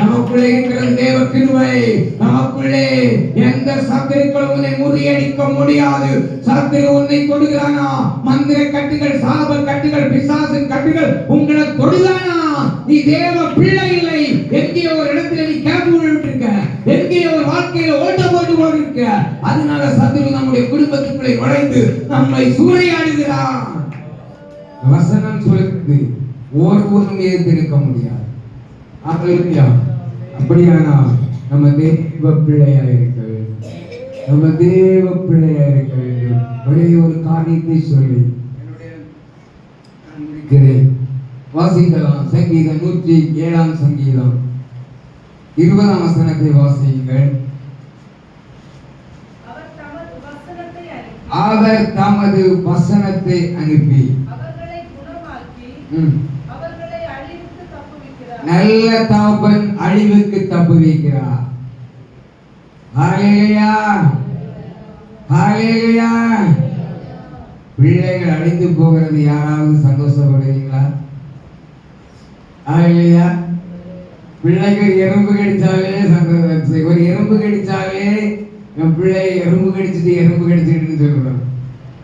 நமக்குள்ளே இருக்கிறது தேவ கிருபை. நமக்குள்ளே எந்த சத்துருக்களும் உன்னை முறியடிக்க முடியாது. சத்துரு உன்னை தொடுகிறானா, மந்திர கட்டுகள், சாப கட்டுகள், பிசாசின் கட்டுகள் உங்களை தொடுதானா, நீ தேவ பிள்ளை இல்லை. எங்கேயோ ஒரு இடத்துல நீ கேப்பு விட்டு இருக்க, எங்கேயோ ஒரு வாழ்க்கையில ஓட்ட போட்டு போயிருக்க. அதனால சத்துரு நம்முடைய குடும்பத்துக்குள்ளே நுழைந்து நம்மை சூறையாடுகிறான். வசனம் சொல்லுது, ஒருவரும் எதிர்க்க முடியாது. ஹalleluya. அப்படியானா நம்ம தேவ பிள்ளையா இருக்க வேண்டும். நம்ம தேவ பிள்ளையா இருக்க வேண்டும். ஒரே ஒரு காரியத்தை சொல்லி நான் முடிக்கிறேன். வாசிக்கலாம். சங்கீதம் 107 சங்கீதம் 20 வசனத்தை வாசியுங்கள். அவர் தமது வசனத்தை அனுப்பி நல்ல தகப்பன் அழிவுக்கு தப்புவிக்கிறார். ஹalleluya, ஹalleluya. பிள்ளைகள் அழிந்து போகிறது யாராவது சந்தோஷப்படுவீங்களா? ஹalleluya. பிள்ளைகள் எறும்பு கடிச்சாலே சந்தோஷம். ஒரு எறும்பு கடிச்சாலே என் பிள்ளை எறும்பு கடிச்சிட்டுன்னு சொல்றோம்.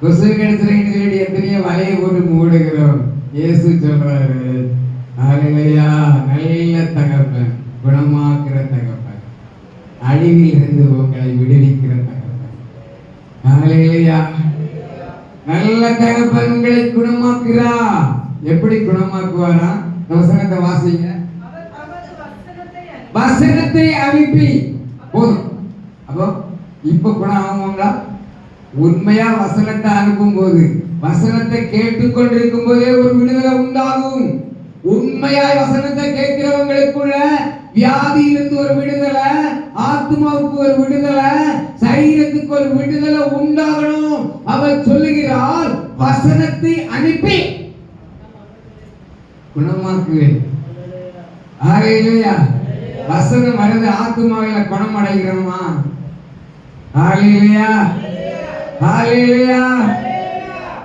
கொசு கடிச்சிருக்குன்னு சொல்லிட்டு எத்தனையோ வலையை போட்டு மூடுகிறோம். இயேசு சொல்றாரு, ஹalleluya, நல்ல தகப்பன், குணமாக்குற தகப்பன், அழிவில் இருந்து உங்களை விடுவிக்கிற தகப்பன். ஹalleluya. நல்ல தகப்பன் உங்களை குணமாக்குறா. எப்படி குணமாக்குவாரா? வசனத்தை வாசிங்க. வசனத்தை அனுப்பி போதும். அப்போ இப்ப குணம் ஆகுங்களா? உண்மையா வசனத்தை அனுப்பும் போது, வசனத்தை கேட்டுக்கொண்டிருக்கும் போதே ஒரு விடுதலை உண்டாகும். உண்மையாய் வசனத்தை கேட்கிறவங்களுக்குள்ள வியாதியிலிருந்து ஒரு விடுதலை, ஆத்மாவுக்கு ஒரு விடுதலை, சரீரத்துக்கு ஒரு விடுதலை உண்டாகணும். அவர் சொல்லுகிறார், வசனத்தை அனுப்பி குணமாக்குவேன். ஹalleluya. வசனம் வருது, ஆத்மாவில குணம் அடைகிறோமா? ஹalleluya, ஹalleluya.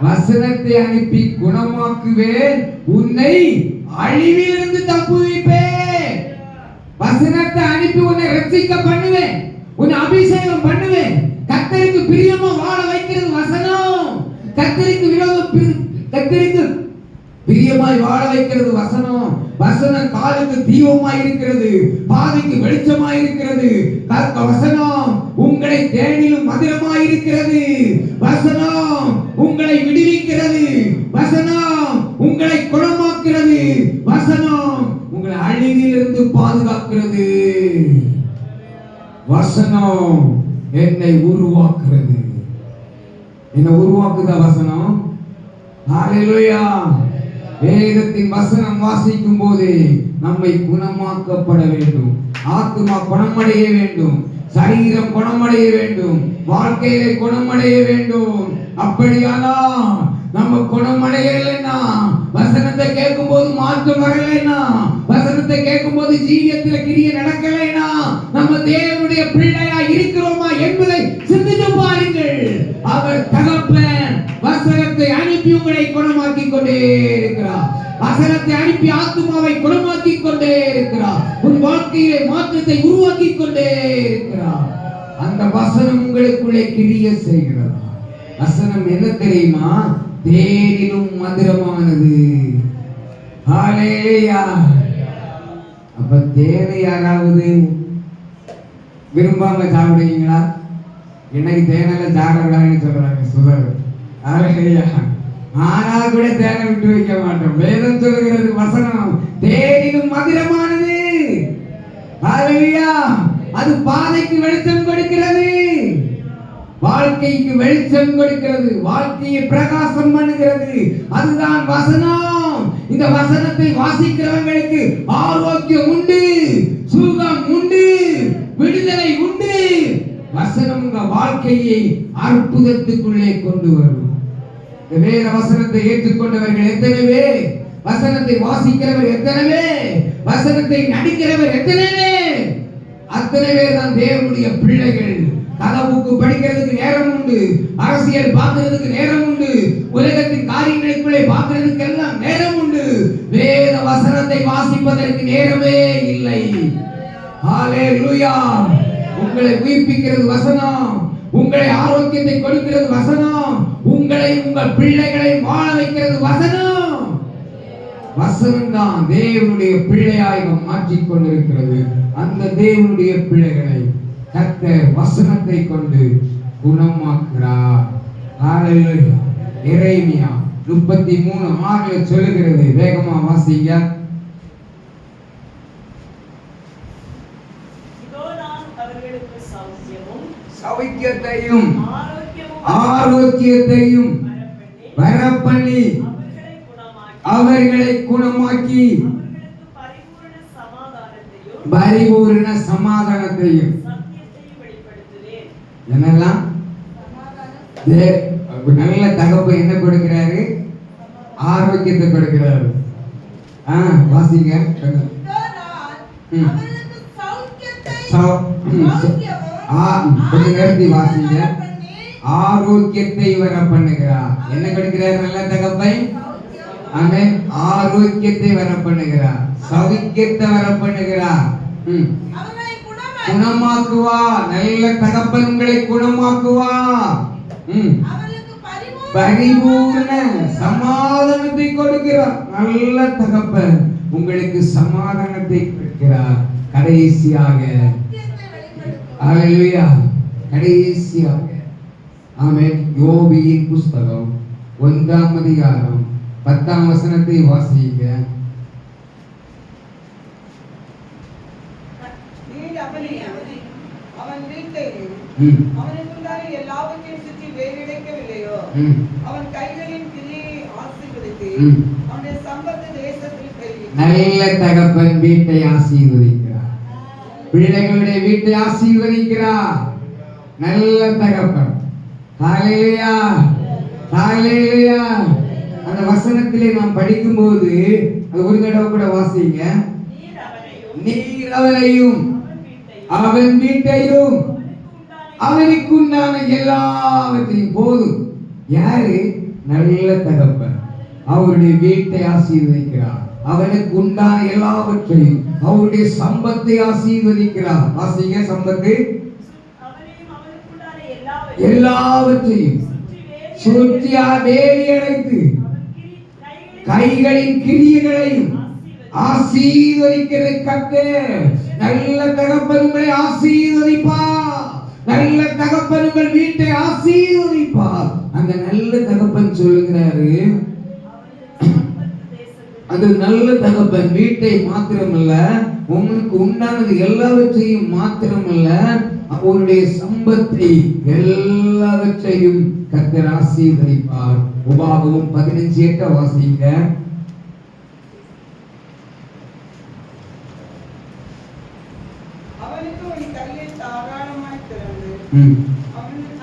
வசனத்தை அனுப்பி குணமாக்குவேன், உன்னை அழிவிலிருந்து தப்புவிப்பேன். வசனத்தை அனுப்பி உன்னை ரட்சிக்க பண்ணுவேன், உன்னை அபிஷேகம் பண்ணுவேன். கர்த்தருக்கு பிரியமா வாழ வைக்கிறது வசனம். கர்த்தருக்கு பிரியமாய் வாழ வைக்கிறது வசனம். வசனம் காலுக்கு தீபமாய் இருக்கிறது, பாதைக்கு வெளிச்சமாய் இருக்கிறது. வசனம் உங்களை தேனிலும் மதுரமாய் இருக்கிறது. வசனம் உங்களை விடுவிக்கிறது. வசனம் உங்களை குணமாக்குறது. வசனம் உங்களை அழிவிலிருந்து பாதுகாக்கிறது. வசனம் என்னை உருவாக்குறது. என்ன உருவாக்குதா வசனம்? ஹalleluya. வேதத்தின் வசனம் வாசிக்கும் போது நம்மை குணமாக்கப்பட வேண்டும். ஆத்மா குணமடைய வேண்டும், சரீரம் குணமடைய வேண்டும், வாழ்க்கையிலே குணமடைய வேண்டும். அப்படியானா நம்ம குணமடையலைன்னா, வசனத்தை கேட்கும் போது மாற்றம் வரலைன்னா, வசனத்தை கேட்கும் போது ஜீவியத்துல கிரிய நடக்கலைன்னா, நம்ம தேவனுடைய பிள்ளையா இருக்கிறோமா என்பதை சிந்தித்து பாருங்கள். அவர் தகப்பன் வசனத்தை அனுப்பி உங்களை குணமாக்கி கொண்டே இருக்கிறார். வசனத்தை அனுப்பி ஆத்மாவை குணமாக்கி கொண்டே இருக்கிறார். உன் வாழ்க்கையிலே மாற்றத்தை உருவாக்கி கொண்டே இருக்கிறார். அந்த வசனம் உங்களுக்குள்ளே கிரிய செய்கிறது. வசனம் என்ன தெரியுமா? தேனிலும் மதுரமானது. ஹalleluya. அப்ப தேனை யாராவது விரும்பாம சாப்பிடுவீங்களா? இன்னைக்கு தேனெல்லாம் சாப்பிடக்கூடாதுன்னு சொல்றாங்க சுதர். ஹalleluya. ஆனா கூட தேனை விட்டு வைக்க மாட்டோம். வேதம் சொல்லுகிறது வசனம் தேனிலும் மதுரமானது. ஹalleluya. அது பாதைக்கு வெளிச்சம் கொடுக்கிறது, வாழ்க்கைக்கு வெளிச்சம் கொடுக்கிறது, வாழ்க்கையை பிரகாசம் பண்ணுகிறது. அதுதான் வசனம். இந்த வசனத்தை வாசிக்கிறவங்களுக்கு ஆரோக்கியம் உண்டு, சுகம் உண்டு, விடுதலை உண்டு. வசனம் உங்க வாழ்க்கையை அற்புதத்துக்குள்ளே கொண்டு வரும். வேத வசனத்தை ஏற்றுக்கொண்டவர்கள் எத்தனை பேர்? வசனத்தை வாசிக்கிறவர் எத்தனை பேர்? வசனத்தை நடிக்கிறவர் எத்தனை பேர்? அத்தனை பேர் தான் தேவனுடைய பிள்ளைகள். கதவுக்கு படிக்கிறதுக்கு நேரம் உண்டு, அரசியல் பார்க்கிறதுக்கு நேரம் உண்டு, உலகத்தின் காரியங்களுக்குள்ளே பார்க்கிறதுக்கு எல்லாம் நேரம் உண்டு. வேத வசனத்தை வாசிப்பதற்கு நேரமே இல்லை. ஹalleluya. உங்களை உயிர்ப்பிக்கிறது வசனம், உங்களை ஆரோக்கியத்தை கொடுக்கிறது வசனம், உங்களை உங்கள் பிள்ளைகளை வாழ வைக்கிறது வசனம். வசனம் தான் தேவனுடைய பிள்ளையாய் மாற்றிக் கொண்டிருக்கிறது. அந்த தேவனுடைய பிள்ளைகளை கர்த்தர் வசனத்தை கொண்டு குணமாக்குறார். ஹalleluya. எரேமியா 33:6 சொல்லுகிறது. வேகமா வாசிங்க. சௌக்கியத்தையும் ஆரோக்கியத்தையும் வரப்பண்ணி அவர்களை குணமாக்கி பரிபூரண சமாதானத்தையும் என்னெல்லாம் நல்ல தகப்பன் என்ன கொடுக்கிறாரு? ஆரோக்கியத்தை கொடுக்கிறாரு. வாசிங்க. கொஞ்சம் நிறுத்தி வாசிங்க. ஆரோக்கியத்தை வர பண்ணுகிறார். என்ன கொடுக்கிறார்? நல்ல தகப்பன் ஆமென். ஆரோக்கியத்தை வர பண்ணுகிறார், சௌக்கியத்தை வர பண்ணுகிறார், குணமாக்குவா. நல்ல தகப்பன் உங்களை குணமாக்குவா. பரிபூரண சமாதானத்தை கொடுக்கிறார். நல்ல தகப்பன் உங்களுக்கு சமாதானத்தை கொடுக்கிறார். கடைசியாக அல்லேலூயா, கடைசியாக ஆமென். யோபியின் புஸ்தகம் 1ஆம் அதிகாரம் 10ஆம் வசனத்தை வாசிங்க. அவன் வீட்டையும் அவனுக்குள்ளான எல்லாவற்றையும் சுற்றி வேறிழைக்கவில்லையோ? அவன் கைகளின் கிரியை ஆசீர்வதித்து அவனுடைய சம்பத்து தேசத்தில் பெருகிற்று. நல்ல தகப்பன் வீட்டை ஆசீர்வதிக்கிறார், பிள்ளைகளுடைய வீட்டை ஆசீர்வதிக்கிறார். நல்ல தகப்பன். ஹல்லேலூயா, ஹல்லேலூயா. அந்த வசனத்திலே நாம் படிக்கும்போது அது ஒரு தடவை கூட வாசிங்க. நீர் அவனையும் அவன் வீட்டையும் அவனுக்கு உண்டான எல்லாவற்றையும். போதும். யாரு? நல்ல தகப்பன் அவருடைய வீட்டை ஆசீர்வதிக்கிறார், அவனுக்கு உண்டான எல்லாவற்றையும், அவருடைய சம்பத்தை ஆசீர்வதிக்கிறார். வாசிங்க. சம்பத்து எல்லாவற்றையும் சுற்றியா வேலி அடைத்து கைகளின் கிரியைகளையும் ஆசீர்வதிக்கிற கர்த்தர். நல்ல தகப்பன் உங்களை ஆசீர்வதிப்பார். நல்ல தகப்பன் உங்கள் வீட்டை ஆசீர்வதிப்பார். அந்த நல்ல தகப்பன் சொல்லுகிறாரு, அந்த நல்ல தகப்பன் வீட்டை மாத்திரமல்ல, உங்களுக்கு உண்டானது எல்லாவற்றையும் மாத்திரமல்ல, அவருடைய சம்பத்தை எல்லாவற்றையும் கர்த்தர் ஆசீர்வதிப்பார். உபாகமம் 15:8 வாசிங்க. அவனுக்கு ஒரு கையை தாராளமாய் திறந்து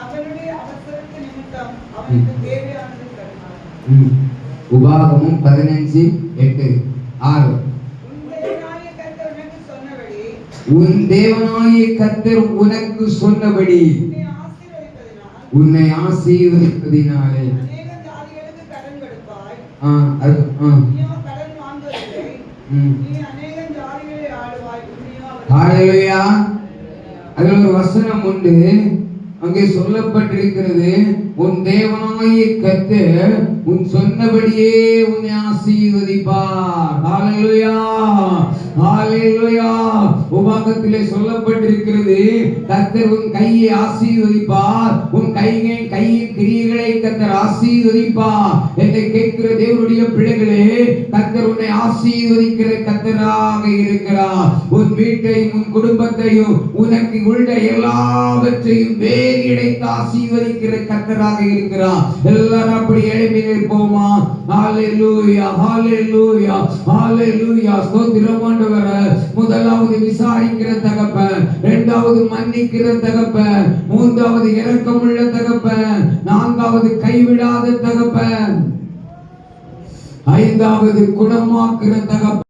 அவனுடைய அவசரத்து நிமித்தம் அவனுக்கு தேவையானது தருவார். உபாகமம் 15:8 6. உன் தேவனாகிய கர்த்தர் உனக்கு சொன்னபடி உன்னை ஆசீர்வதிப்பதினாலே ஹல்லேலூயா. அதுல ஒரு வசனம் உண்டு, அங்கே சொல்லப்பட்டிருக்கிறது, உன் தேவனாகிய கர்த்தர் உன் சொன்னபடியே உன்னை ஆசீர்வதிப்பார். ஹல்லேலூயா, ஹல்லேலூயா. உபாகமத்திலே சொல்லப்பட்டிருக்கிறது, கர்த்தர் உன் கையை ஆசீர்வதிப்பார், உன் கையின் கிரியைகளை கர்த்தர் ஆசீர்வதிப்பார். என்னை கேட்கிற தேவனுடைய பிள்ளைகளே, கர்த்தர் உன்னை ஆசீர்வதிக்கிற கர்த்தராக இருக்கிறார். உன் வீட்டையும் உன் குடும்பத்தையும் உனக்கு உள்ள எல்லாவற்றையும் வேறிடைத்து ஆசீர்வதிக்கிற கர்த்தராக இருக்கிறார். எல்லாரும் அப்படி எழுப்பி நிற்போமா? ஹல்லேலூயா, ஹல்லேலூயா, ஹல்லேலூயா. ஸ்தோத்திரம் ஆண்டவரே. முதலாவது விசாரிக்கிற தகப்பன், இரண்டாவது மன்னிக்கிற தகப்பன், மூன்றாவது இரக்கமுள்ள தகப்பன், நான்காவது கைவிடாத தகப்பன், ஐந்தாவது குணமாக்குற தகப்பன்.